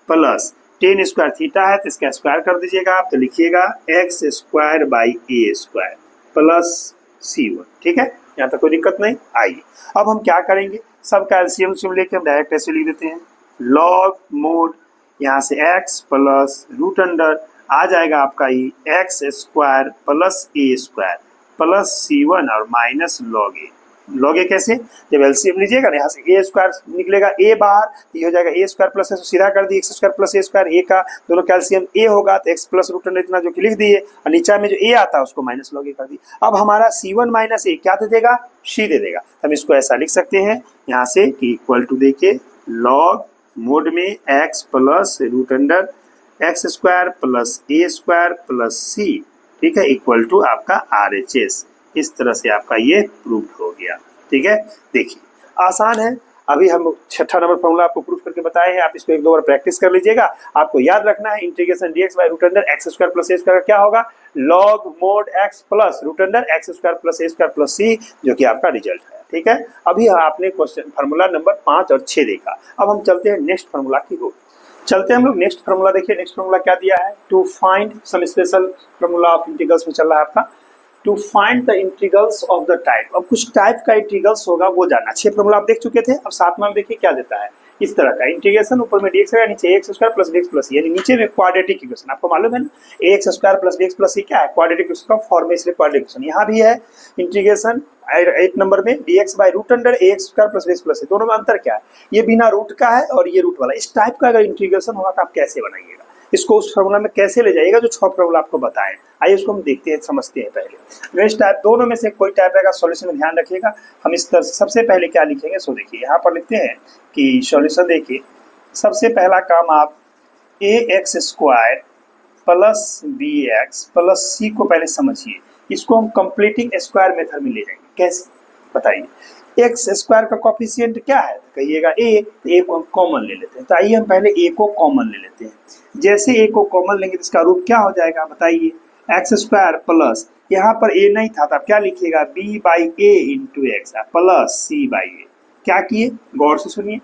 प्लस टेन स्क्वायर थीटा है तो इसका स्क्वायर कर दीजिएगा आप, तो लिखिएगा x square by a square plus C1, ठीक है, यहाँ तक कोई दिक्कत नहीं। आइए अब हम क्या करेंगे, सबका एलसीएम लेके हम डायरेक्ट ऐसे लिख देते हैं लॉग मोड यहाँ से x प्लस रूट अंडर आ जाएगा आपका ये x square plus a square plus C1 और माइनस लॉग ए। लॉग ए कैसे, जब एलसीएम लीजिएगा यहाँ से ए स्क्वायर निकलेगा, ए बाहर ये हो जाएगा ए स्क्वायर प्लस, सीधा कर दिए x square plus a square, ए का दोनों कैल्सियम ए होगा तो एक्स प्लस रूट अंडर इतना जो कि लिख दिए, और नीचे में जो ए आता है उसको माइनस लॉग ए कर दिए। अब हमारा C1 माइनस ए क्या दे देगा, सी दे देगा, हम इसको ऐसा लिख सकते हैं यहाँ से कि इक्वल टू देके लॉग मोड में x plus root under x square plus a square plus c, ठीक है, इक्वल टू आपका RHS। इस तरह से आपका ये प्रूफ हो गया, ठीक है। देखिए आसान है, अभी हम छठा नंबर फॉर्मूला आपको प्रूफ करके बताए हैं, आप इसको एक दो बार प्रैक्टिस कर लीजिएगा। आपको याद रखना है integration dx by root under x square plus a square क्या होगा, log mod x plus root under x square plus a square plus c, जो कि आपका रिजल्ट है। ठीक है, अभी आपने क्वेश्चन फार्मूला नंबर 5 और 6 देखा। अब हम चलते हैं नेक्स्ट फार्मूला की ओर। चलते हैं हम लोग नेक्स्ट फार्मूला। देखिए नेक्स्ट फार्मूला क्या दिया है, to find some special formula of integrals में चल रहा है आपका, to find the integrals of the type. अब कुछ टाइप का इंटीग्रल्स होगा वो जानना। 6 फार्मूला आप देख चुके थे, अब 7वां में देखिए क्या देता है, इस तरह का इंटीग्रेशन, ऊपर में dx है, नीचे x square plus bx plus, यानी नीचे में क्वाड्रेटिक इक्वेशन। आपको मालूम है ना x square plus bx plus क्या है, क्वाड्रेटिक इक्वेशन का फॉर्म है, इसलिए क्वाड्रेटिक इक्वेशन। यहाँ भी है इंटीग्रेशन 8 नंबर में dx by root under x square plus bx plus, दोनों में अंतर क्या है, ये बिना रूट का है और ये रूट वाला। इस टाइप का अगर इंटीग्रेशन होगा तो आप कैसे बनाइएगा, इसको उस फार्मूला में कैसे ले जाइएगा जो 6 फार्मूला आपको बताएं। आइए उसको हम देखते हैं, समझते हैं। पहले नेक्स्ट टाइप, दोनों में से कोई टाइप रहेगा सॉल्यूशन में ध्यान रखिएगा। हम इस तरह सबसे पहले क्या लिखेंगे, सो देखिए यहाँ पर लिखते हैं कि सॉल्यूशन देखिए, सबसे पहला काम आप a x square plus b x plus c को पहले समझिए। इसको हम कंप्लीटिंग स्क्वायर मेथड में ले जाएंगे। कैसे बताइए, एक्स स्क्वायर का कोफिशिएंट क्या है, कहिएगा ए, तो ए को हम कॉमन ले लेते हैं। तो आइए हम पहले ए को कॉमन ले लेते हैं। जैसे ए को कॉमन लेंगे तो इसका रूप क्या हो जाएगा बताइए, एक्स स्क्वायर प्लस, यहाँ पर ए नहीं था तो आप क्या लिखिएगा, b by a into x plus c by a. क्या किए, गौर से सुनिए,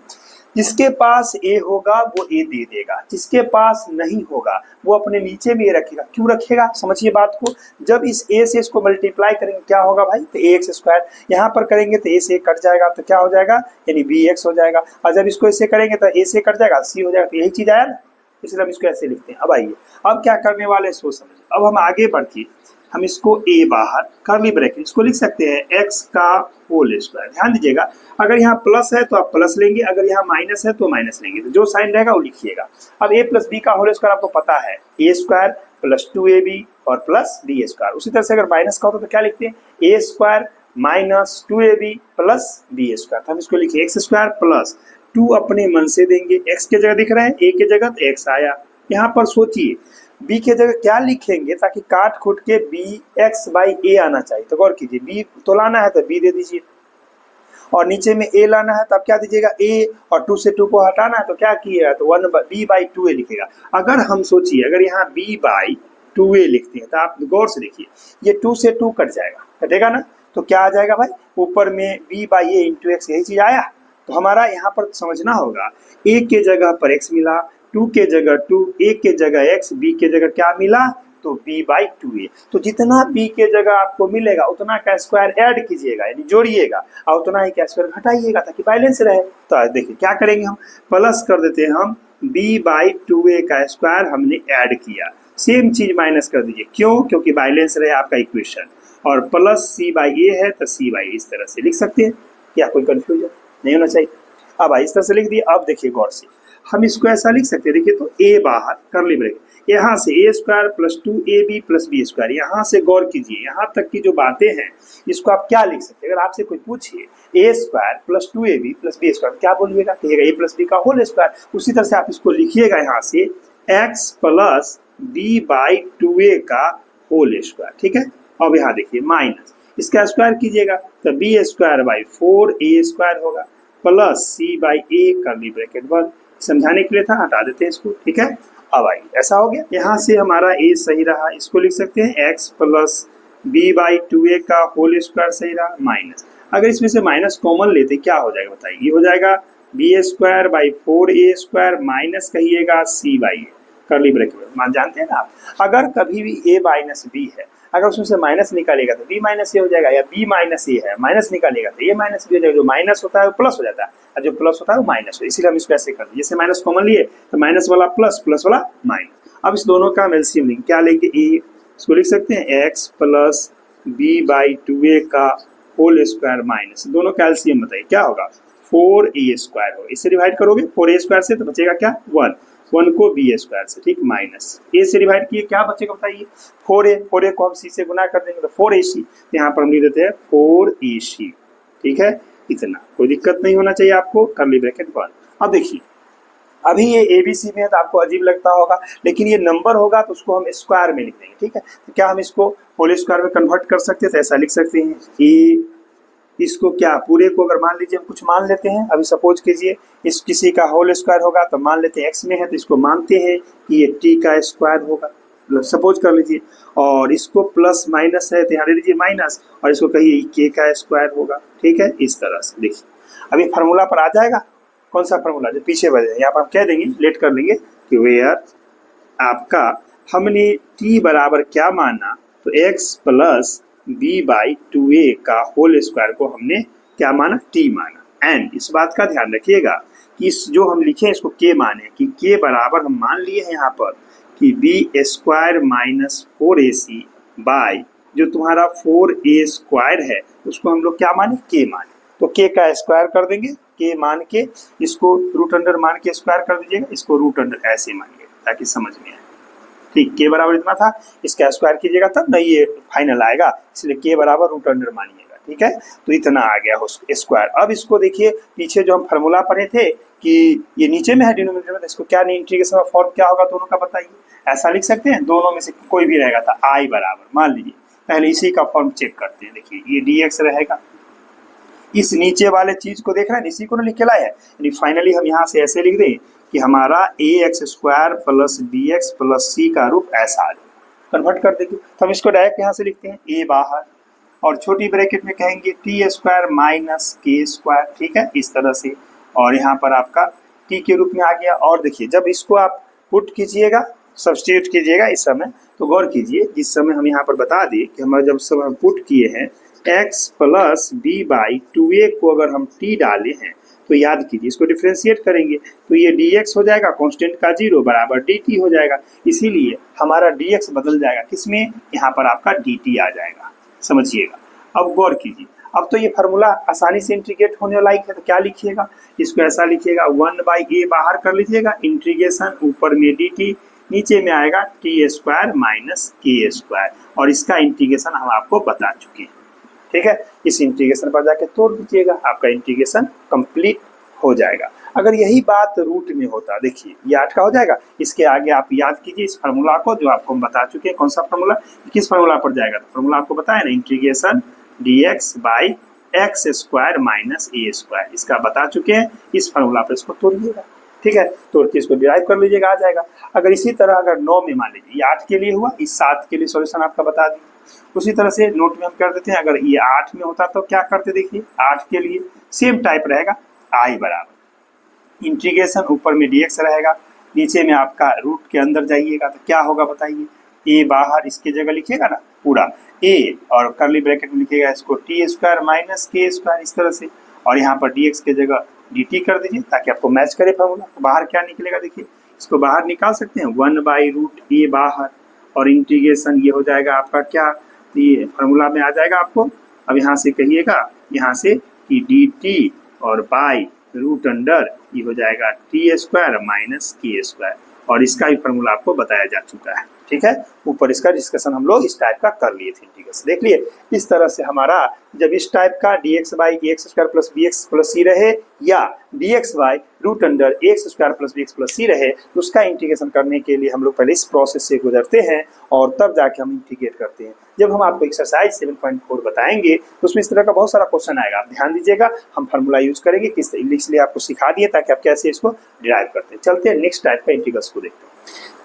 जिसके पास ए होगा वो ए दे देगा, जिसके पास नहीं होगा वो अपने नीचे में ए रखेगा। क्यों रखेगा, समझिए बात को। जब इस ए से इसको मल्टीप्लाई करेंगे क्या होगा भाई, तो ए एक्स स्क्वायर, यहाँ पर करेंगे तो ए से कट जाएगा तो क्या हो जाएगा, यानी बी एक्स हो जाएगा। और जब इसको ऐसे करेंगे तो ए से कट जाएगा, सी हो जाएगा। तो यही चीज आया ना, इसलिए हम इसको ऐसे लिखते हैं। अब आइए, अब क्या करने वाले सोच समझिए। अब हम आगे बढ़िए, हम इसको ए बाहर कर्ली ब्रैकेट, इसको लिख सकते हैं एक्स का होल स्क्वायर। ध्यान दीजिएगा, अगर यहाँ प्लस है तो आप प्लस लेंगे, अगर यहाँ माइनस है तो माइनस लेंगे, तो जो साइन रहेगा वो लिखिएगा। अब ए प्लस बी का होल स्क्वायर आपको पता है, ए स्क्वायर प्लस 2ab और प्लस बी स्क्वायर। उसी तरह से अगर माइनस का होता तो क्या लिखते हैं, a square minus 2ab plus b square. तो हम इसको लिखिए एक्स स्क्वायर प्लस 2 अपने मन से देंगे, एक्स के जगह दिख रहा है, ए के जगह तो एक्स आया। यहाँ पर सोचिए b के जगह क्या लिखेंगे ताकि काट खुट के बी एक्स बाई ए आना चाहिए। तो गौर कीजिए, b तो लाना है तो b दे दीजिए, और नीचे में a लाना है तो आप क्या दीजिएगा a, और 2 से 2 को हटाना है तो क्या किएगा, तो 1 b बाई 2a लिखेगा। अगर हम सोचिए अगर यहाँ b बाई 2a लिखते हैं तो आप गौर से देखिए, ये 2 से 2 कट जाएगा, कटेगा ना, तो क्या आ जाएगा भाई, ऊपर में b by a into x, यही चीज आया। तो हमारा यहाँ पर समझना होगा, a के जगह पर x मिला, 2 के जगह 2, a के जगह x, b के जगह क्या मिला, तो b बाई 2a। तो जितना b के जगह आपको मिलेगा उतना का स्क्वायर ऐड कीजिएगा, यानी जोड़िएगा, और उतना ही का स्क्वायर घटाइएगा ताकि बैलेंस रहे। तो देखिए क्या करेंगे, हम प्लस कर देते हैं, हम b बाई 2a का स्क्वायर हमने ऐड किया, सेम चीज माइनस कर दीजिए। क्यों, क्योंकि बैलेंस रहे आपका इक्वेशन, और प्लस c बाई a है तो c बाई a इस तरह से लिख सकते हैं। क्या कोई कंफ्यूजन नहीं होना चाहिए। अब इस तरह से लिख दिए। अब देखिए गौर से, हम इसको ऐसा लिख सकते हैं, देखिए तो a बाहर कर्ली ब्रैकेट, यहाँ से a square plus 2ab plus b square, यहाँ से गौर कीजिए, यहाँ तक की जो बातें हैं इसको आप क्या लिख सकते हैं। अगर आपसे कोई पूछिए a square plus 2ab plus b square, क्या बोलिएगा, कहिएगा a प्लस बी का होल स्क्वायर। उसी तरह से आप इसको लिखिएगा, यहाँ से x plus b by 2a का होल स्क्वायर। ठीक है, अब यहाँ देखिए माइनस, इसका स्क्वायर कीजिएगा तो b square by 4a square होगा, plus c by a curly bracket 1। समझाने के लिए था, हटा देते हैं इसको। ठीक है, अब आइए, ऐसा हो गया, यहाँ से हमारा a सही रहा, इसको लिख सकते हैं x plus b by 2a का होल स्क्वायर सही रहा, माइनस, अगर इसमें से माइनस कॉमन लेते क्या हो जाएगा बताइए, ये हो जाएगा b square by 4a square minus कहिएगा c by a curly bracket. मान जानते हैं ना आप, अगर कभी भी a माइनस b है, अगर उसमें से माइनस निकालेगा तो b माइनस ए हो जाएगा, या b माइनस ए है, माइनस निकालेगा तो a माइनस बी हो जाएगा। जो माइनस होता है वो प्लस हो जाता है, और जो प्लस होता है वो माइनस हो, इसीलिए हम इसको ऐसे कर दिए, जैसे माइनस कॉमन लिए तो माइनस वाला प्लस, प्लस वाला माइनस। अब इस दोनों का एलसीएम लेंगे, क्या लेंगे, a, इसको लिख सकते हैं x plus b by 2a का होल स्क्वायर माइनस, दोनों का एलसीएम बताइए क्या होगा, 4a स्क्वायर होगा। इससे डिवाइड करोगे 4a स्क्वायर से तो बचेगा क्या, 1 को बी स्क्वायर से, ठीक, माइनस ए से डिवाइड किए क्या बचेगा बताइए, 4a को हम सी से गुना कर देंगे तो 4ac, यहाँ पर हम लिख देते हैं 4ac। ठीक है, इतना कोई दिक्कत नहीं होना चाहिए आपको, कर्ली ब्रैकेट 1। अब देखिए, अभी ये ABC में है तो आपको अजीब लगता होगा, लेकिन ये नंबर होगा तो उसको हम स्क्वायर में लिख देंगे। ठीक है, तो क्या हम इसको होल स्क्वायर में कन्वर्ट कर सकते हैं, तो ऐसा लिख सकते हैं a इसको क्या पूरे को अगर मान लीजिए हम कुछ मान लेते हैं, अभी सपोज कीजिए इस किसी का होल स्क्वायर होगा तो मान लेते हैं x में है तो इसको मानते हैं कि ये t का स्क्वायर होगा, सपोज कर लीजिए। और इसको प्लस माइनस है तो यहाँ दे दीजिए माइनस, और इसको कहिए k का स्क्वायर होगा। ठीक है, इस तरह से देखिए अभी फार्मूला पर आ जाएगा। कौन सा फार्मूला जो पीछे बजे यहाँ पर हम कह देंगे, लेट कर लेंगे कि वेयर आपका हमने t बराबर क्या माना, तो x plus B by 2a का होल स्क्वायर को हमने क्या माना, t माना। एंड इस बात का ध्यान रखिएगा कि इस जो हम लिखे इसको k माने कि k बराबर हम मान लिए हैं यहाँ पर कि b square minus 4ac by जो तुम्हारा 4a स्क्वायर है उसको हम लोग क्या माने, k माने। तो k का स्क्वायर कर देंगे, k मान के इसको रूट अंडर मान के स्क्वायर कर दीजिएगा, इसको रूट अंडर ऐसे मानिएगा ताकि समझ में आए। ठीक, के बराबर इतना था, इसका स्क्वायर कीजिएगा तब ना ये फाइनल आएगा, इसलिए के बराबर रूट अंडर मानिएगा। ठीक है, तो इतना आ गया हो स्क्वायर। अब इसको देखिए पीछे जो हम फार्मूला पढ़े थे कि ये नीचे में है डिनोमिनेटर में, तो इसको क्या नहीं इंटीग्रेशन का फॉर्म क्या होगा दोनों का बताइए। ऐसा लिख सकते हैं, दोनों में से कोई भी रहेगा था आई बराबर, मान लीजिए पहले इसी का फॉर्म चेक करते हैं। देखिए ये dx रहेगा, इस नीचे वाले चीज को देख रहे हैं, इसी को ना लिख के लाए हैं, यानी फाइनली हम यहाँ से ऐसे लिख दें कि हमारा ax square plus bx plus c का रूप ऐसा आ जाए, कन्वर्ट कर देंगे। तो हम इसको डायरेक्ट यहाँ से लिखते हैं a बाहर और छोटी ब्रैकेट में कहेंगे t square minus k square. ठीक है, इस तरह से, और यहाँ पर आपका t के रूप में आ गया। और देखिए जब इसको आप पुट कीजिएगा, सब्स्टिट्यूट कीजिएगा इस समय, तो गौर कीजिए जिस समय हम यहाँ पर बता दिए कि हमारा जब सब हम पुट किए हैं x plus B by 2a को अगर हम t डाले हैं तो याद कीजिए इसको डिफ्रेंशिएट करेंगे तो ये dx हो जाएगा कांस्टेंट का 0 बराबर dt हो जाएगा, इसीलिए हमारा dx बदल जाएगा किसमें, यहाँ पर आपका dt आ जाएगा, समझिएगा। अब गौर कीजिए, अब तो ये फार्मूला आसानी से इंटीग्रेट होने लायक है, तो क्या लिखिएगा, इसको ऐसा लिखिएगा 1/a बाहर कर लीजिएगा, इंटीग्रेशन ऊपर में dt नीचे में आएगा t square minus k square, और इसका इंटीग्रेशन हम आपको बता चुके हैं। ठीक है, इस इंटीग्रेशन पर जाके तोड़ दीजिएगा, आपका इंटीग्रेशन कंप्लीट हो जाएगा। अगर यही बात रूट में होता, देखिए ये 8 का हो जाएगा, इसके आगे आप याद कीजिए इस फार्मूला को जो आपको हम बता चुके हैं। कौन सा फार्मूला, किस फार्मूला पर जाएगा, तो फार्मूला आपको बताया ना, integration dx by x square minus a square, इसका बता चुके हैं। इस फार्मूला पर इसको तोड़िएगा। ठीक है, तोड़ के इसको डिराइव कर लीजिएगा, आ जाएगा। अगर इसी तरह अगर 9 में मान लीजिए ये 8 के लिए हुआ, इस 7 के लिए सॉल्यूशन आपका बता दिए, उसी तरह से नोट में हम कर देते हैं। अगर ये 8 में होता तो क्या करते, देखिए 8 के लिए सेम टाइप रहेगा, आई बराबर इंटीग्रेशन ऊपर में dx रहेगा, नीचे में आपका रूट के अंदर जाइएगा तो क्या होगा बताइए, a बाहर इसके जगह लिखिएगा ना पूरा a, और करली ब्रैकेट में लिखिएगा इसको t square minus k square इस तरह से, और यहाँ पर dx के जगह dt कर दीजिए ताकि आपको मैच करे फार्मूला। तो बाहर क्या निकलेगा, देखिए इसको बाहर निकाल सकते हैं 1/√a बाहर, और इंटीग्रेशन ये हो जाएगा आपका क्या, ये फार्मूला में आ जाएगा आपको। अब यहाँ से कहिएगा, यहाँ से कि dt और बाई रूट अंडर ये हो जाएगा t square minus k square, और इसका भी फार्मूला आपको बताया जा चुका है। ठीक है, ऊपर इसका डिस्कशन हम लोग इस टाइप का कर लिए थे, इंटीग्रेशन देख लिए। इस तरह से हमारा जब इस टाइप का dx by x square plus b x plus c रहे, या dx by root under x square plus b x plus c रहे, तो उसका इंटीग्रेशन करने के लिए हम लोग पहले इस प्रोसेस से गुजरते हैं और तब जाके हम इंटीग्रेट करते हैं। जब हम आपको एक्सरसाइज 7.4 बताएंगे तो उसमें इस तरह का बहुत सारा क्वेश्चन आएगा, आप ध्यान दीजिएगा। हम फार्मूला यूज करेंगे किस इसलिए आपको सिखा दिए ताकि आप कैसे इसको डिराइव करते हैं। चलते हैं नेक्स्ट टाइप का इंटीग्रल्स को देखते हैं।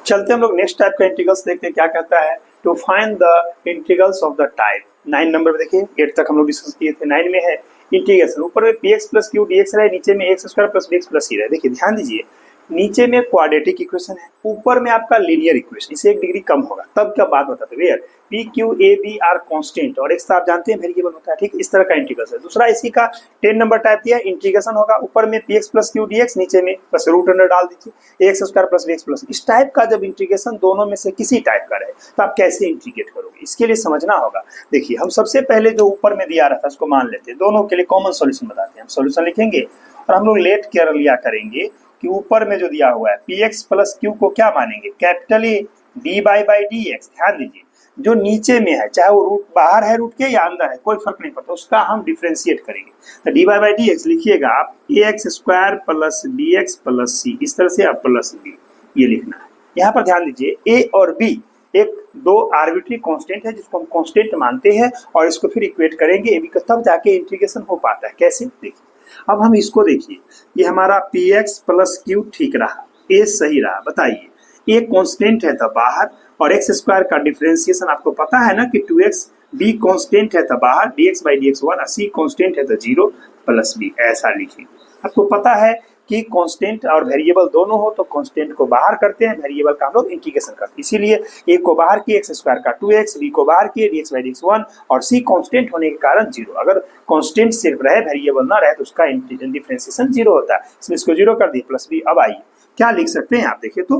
चलते हम लोग नेक्स्ट टाइप का इंटीग्रल्स देखते हैं क्या कहता है, to find the integrals of the type. 9 number पे देखिए, 8 तक हम लोग डिस्कस किए थे। 9 में है इंटीग्रेशन, ऊपर में px प्लस क्यू dx रहे, नीचे में x square plus bx plus c रहे। देखिए ध्यान दीजिए, नीचे में क्वाड्रेटिक इक्वेशन है, ऊपर में आपका लीनियर इक्वेशन, इसे 1 डिग्री कम होगा। तब क्या बात बताते हैं, where p q a b are constant और एक्स आप जानते हैं वेरिएबल होता है। ठीक, इस तरह का इंटीग्रेशन है। दूसरा इसी का 10 नंबर टाइप दिया, इंटीग्रेशन होगा ऊपर में px प्लस क्यू dx, नीचे में बस रूट अंडर डाल दीजिए x square plus bx plus. इस टाइप का जब इंटीग्रेशन दोनों में से किसी टाइप का रहे तो आप कैसे इंटीग्रेट करोगे, इसके लिए समझना होगा। देखिए हम सबसे पहले जो ऊपर में दिया रहता है उसको मान लेते हैं, दोनों के लिए कॉमन सॉल्यूशन बताते हैं। हम सॉल्यूशन लिखेंगे और हम लोग लेट केयर लिया करेंगे कि ऊपर में जो दिया हुआ है px प्लस q को क्या मानेंगे, capital A dy by dx। ध्यान दीजिए जो नीचे में है, चाहे वो रूट बाहर है रूट के या अंदर है, कोई फर्क नहीं पड़ता, उसका हम डिफ्रेंशिएट करेंगे। तो dy बाई dx लिखिएगा आप ax square plus bx plus c, इस तरह से आप प्लस b ये लिखना है। यहाँ पर ध्यान दीजिए a और b एक दो आर्बिट्री कांस्टेंट है जिसको हम कांस्टेंट मानते हैं और इसको फिर इक्वेट करेंगे एबी का, तब जाके इंटीग्रेशन हो पाता है। कैसे, देखिए अब हम इसको देखिए, ये हमारा px प्लस क्यू ठीक रहा, ए सही रहा, बताइए ए कांस्टेंट है तो बाहर, और एक्स स्क्वायर का डिफरेंशिएशन आपको पता है ना कि 2x, b कांस्टेंट है तो बाहर, dx by dx 1, c constant है तो 0 प्लस b, ऐसा लिखिए। आपको पता है कि कांस्टेंट और वेरिएबल दोनों हो तो कांस्टेंट को बाहर करते हैं, वेरिएबल का हम लोग इंटीग्रेशन करते हैं, इसीलिए ए को बाहर किए एक्स स्क्वायर का 2x, b को बाहर किए dx बाई dx 1 और c कांस्टेंट होने के कारण 0। अगर कांस्टेंट सिर्फ रहे वेरिएबल ना रहे तो उसका डिफरेंशिएशन 0 होता है, इसलिए इसको 0 कर दिए प्लस b। अब आइए क्या लिख सकते हैं आप, देखिए तो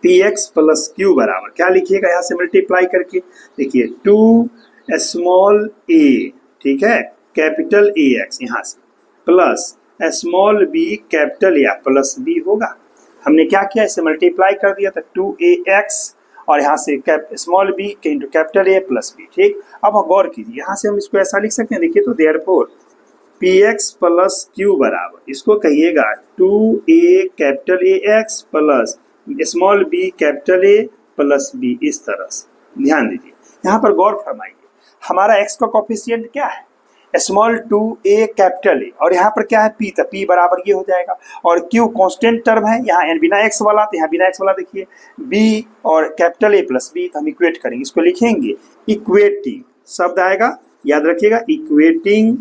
px प्लस क्यू बराबर क्या लिखिएगा, यहाँ से मल्टीप्लाई करके देखिए 2 स्मॉल a, ठीक है, कैपिटल ax यहाँ से plus small b capital a plus b होगा। हमने क्या किया, इसे मल्टीप्लाई कर दिया तो 2ax और यहाँ से स्मॉल b के into capital a plus b, ठीक। अब गौर कीजिए, यहाँ से हम इसको ऐसा लिख सकते हैं, देखिए तो देयरफॉर px प्लस क्यू बराबर इसको कहिएगा 2a capital ax plus small b capital a plus b, इस तरह से। ध्यान दीजिए, यहाँ पर गौर फरमाइए, हमारा x का कोफिशिएंट क्या है, स्मॉल 2a कैपिटल a, और यहाँ पर क्या है p, तो p बराबर ये हो जाएगा, और q कांस्टेंट टर्म है, यहाँ बिना x वाला तो यहाँ बिना x वाला, देखिए b और कैपिटल a प्लस b, तो हम इक्वेट करेंगे, इसको लिखेंगे इक्वेटिंग शब्द आएगा, याद रखिएगा, equating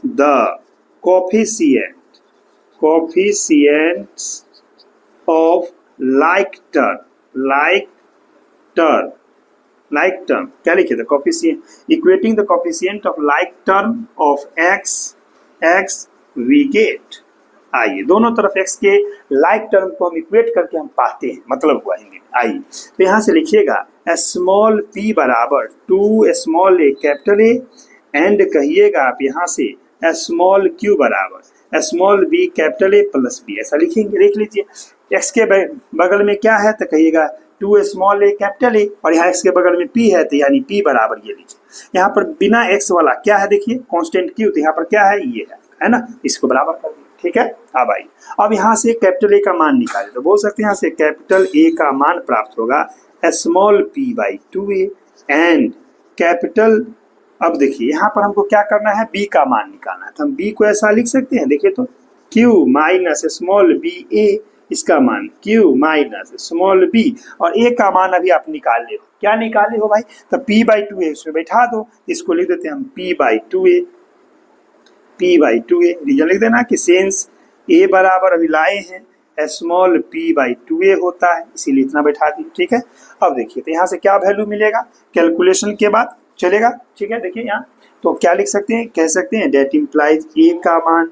the coefficients of like term क्या लिखे थे, coefficient, equating the coefficient of like term of x we get. आइए दोनों तरफ x के लाइक टर्म को हम इक्वेट करके हम पाते हैं, मतलब हुआ हिंदी में। आइए तो यहाँ से लिखिएगा स्मॉल p बराबर 2 small a capital a, and कहिएगा आप यहाँ से स्मॉल q बराबर small b capital a plus b, ऐसा लिखेंगे। देख लीजिए x के बगल में क्या है तो कहिएगा 2 स्मॉल a कैपिटल a, और यहाँ x के बगल में p है तो यानी p बराबर ये लीजिए। यहाँ पर बिना x वाला क्या है, देखिए कांस्टेंट q, तो यहाँ पर क्या है, ये है ना, इसको बराबर कर दिए, ठीक है। अब आइए अब यहाँ से कैपिटल a का मान निकाले तो बोल सकते हैं यहाँ से कैपिटल a का मान प्राप्त होगा small p by 2a and capital, अब देखिए यहाँ पर हमको क्या करना है, b का मान निकालना है, तो हम b को ऐसा लिख सकते हैं, देखिए तो q minus small b a, इसका मान q माइनस स्मॉल b, और a का मान अभी आप निकाल ले हो, क्या निकाले हो भाई, तो p बाई 2a इसमें बैठा दो, इसको लिख देते हैं हम p बाई 2a, रीजन लिख देना कि सेंस a बराबर अभी लाए हैं स्मॉल p बाई 2a होता है, इसीलिए इतना बैठा दी, ठीक है। अब देखिए तो यहाँ से क्या वैल्यू मिलेगा, कैलकुलेशन के बाद चलेगा, ठीक है। देखिए यहाँ तो क्या लिख सकते हैं, कह सकते हैं डेट इम्प्लाइज a का मान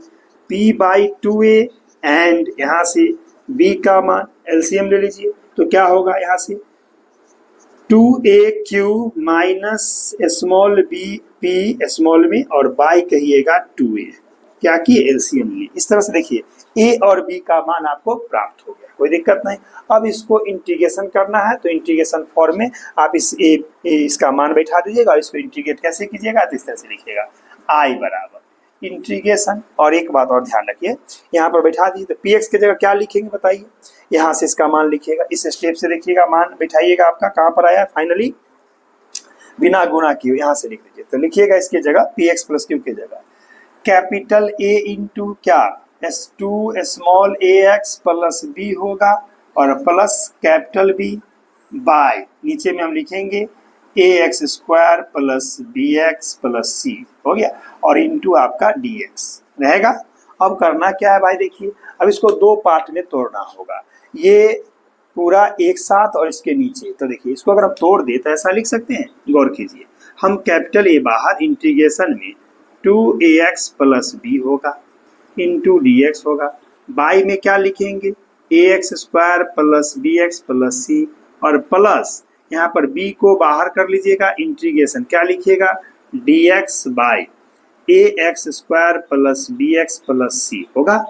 p बाई 2a एंड यहाँ से b का मान, एलसीएम ले लीजिए तो क्या होगा, यहाँ से 2aq minus small b p small में और बाई कहिएगा 2a, क्या किए एलसीएम लिए, इस तरह से देखिए a और b का मान आपको प्राप्त हो गया, कोई दिक्कत नहीं। अब इसको इंटीग्रेशन करना है तो इंटीग्रेशन फॉर्म में आप इसका मान बैठा दीजिएगा और इसको इंटीग्रेट कैसे कीजिएगा, तो इस तरह से लिखिएगा i बराबर इंटीग्रेशन, और एक बात और ध्यान रखिए, यहाँ पर बैठा दीजिए तो px की जगह क्या लिखेंगे बताइए, यहाँ से इसका मान लिखिएगा, इस स्टेप से देखिएगा मान बैठाइएगा, आपका कहाँ पर आया फाइनली, बिना गुणा किए यहाँ से लिख लीजिए, तो लिखिएगा इसकी जगह px प्लस क्यू की जगह कैपिटल A इंटू क्या s2 small ax plus b होगा और प्लस कैपिटल B बाय नीचे में हम लिखेंगे ax square plus bx plus c हो गया, और इंटू आपका dx रहेगा। अब करना क्या है भाई, देखिए अब इसको दो पार्ट में तोड़ना होगा, ये पूरा एक साथ और इसके नीचे, तो देखिए इसको अगर हम तोड़ दे तो ऐसा लिख सकते हैं, गौर कीजिए, हम कैपिटल A बाहर इंटीग्रेशन में 2ax प्लस b होगा इंटू dx होगा, बाई में क्या लिखेंगे ax square plus bx plus c, और प्लस यहाँ पर b को बाहर कर लीजिएगा, इंटीग्रेशन क्या लिखिएगा dx by ax square plus bx plus c होगा।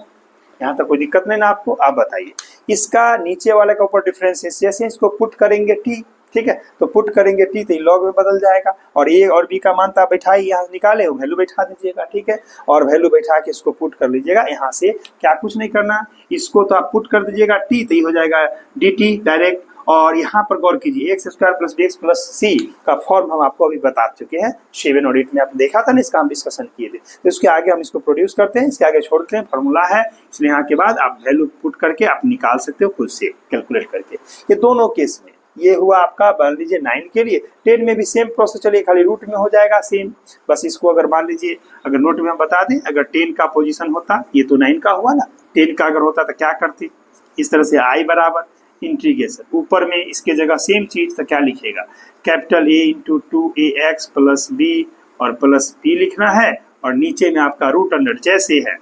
यहाँ तक कोई दिक्कत नहीं ना आपको। आप बताइए इसका नीचे वाले का ऊपर डिफरेंशिएशन, इसको पुट करेंगे t, ठीक है, तो पुट करेंगे t तो लॉग में बदल जाएगा, और a और b का मान तो आप बैठाइए, यहाँ निकाले वैल्यू बैठा दीजिएगा, ठीक है, और वैल्यू बैठा के इसको पुट कर लीजिएगा, यहाँ से क्या कुछ नहीं करना, इसको तो आप पुट कर दीजिएगा t तो ये हो जाएगा dt डायरेक्ट, और यहाँ पर गौर कीजिए x square plus d x plus c का फॉर्म हम आपको अभी बता चुके हैं 7 और 8 में, आपने देखा था ना, इसका हम डिस्कशन किए थे। तो इसके आगे हम इसको प्रोड्यूस करते हैं, इसके आगे छोड़ते हैं, फॉर्मूला है इसलिए यहाँ के बाद आप वैल्यू पुट करके आप निकाल सकते हो खुद से कैलकुलेट करके। ये दोनों केस में ये हुआ आपका, मान लीजिए 9 के लिए। 10 में भी सेम प्रोसेस चलिए, खाली रूट में हो जाएगा सेम। बस इसको अगर मान लीजिए अगर नोट में हम बता दें, अगर 10 का पोजीशन होता, ये तो 9 का हुआ ना, 10 का अगर होता तो क्या करते, इस तरह से आई बराबर इंटीग्रेशन, ऊपर में इसके जगह सेम चीज तो क्या लिखेगा, capital A into 2ax plus b और प्लस b लिखना है, और नीचे में आपका रूट अंडर जैसे है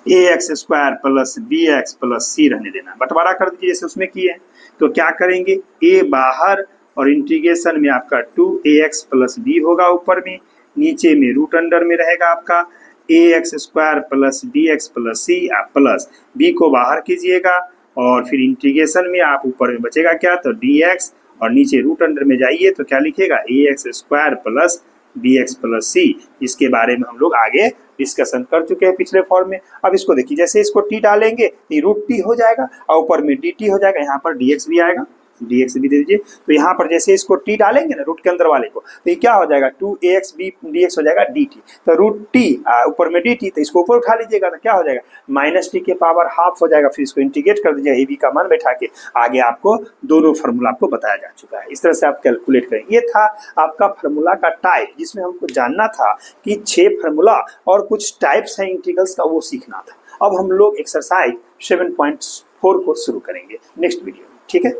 ax square plus bx plus c रहने देना, बंटवारा कर दीजिए जैसे उसमें किए हैं। तो क्या करेंगे, a बाहर और इंटीग्रेशन में आपका 2ax प्लस b होगा ऊपर में, नीचे में रूट अंडर में रहेगा आपका ax square plus bx plus c, आप प्लस b को बाहर कीजिएगा और फिर इंटीग्रेशन में आप ऊपर में बचेगा क्या, तो dx, और नीचे रूट अंडर में जाइए तो क्या लिखेगा ax square plus bx plus c। इसके बारे में हम लोग आगे डिस्कशन कर चुके हैं पिछले फॉर्म में। अब इसको देखिए, जैसे इसको t डालेंगे तो रूट t हो जाएगा और ऊपर में dt हो जाएगा, यहाँ पर dx भी आएगा, dx भी दे दीजिए। तो यहाँ पर जैसे इसको t डालेंगे ना रूट के अंदर वाले को, तो ये क्या हो जाएगा 2ax b dx हो जाएगा dt, तो रूट t ऊपर में dt, तो इसको ऊपर उठा लीजिएगा तो क्या हो जाएगा माइनस टी के पावर हाफ हो जाएगा। फिर इसको इंटीग्रेट कर दीजिएगा, ab का मान बैठा के, आगे आपको दोनों फार्मूला आपको बताया जा चुका है। इस तरह से आप कैलकुलेट करें। ये था आपका फार्मूला का टाइप, जिसमें हमको जानना था कि 6 फार्मूला और कुछ टाइप्स हैं इंटीग्रल्स का, वो सीखना था। अब हम लोग एक्सरसाइज 7.4 को शुरू करेंगे नेक्स्ट वीडियो में, ठीक है।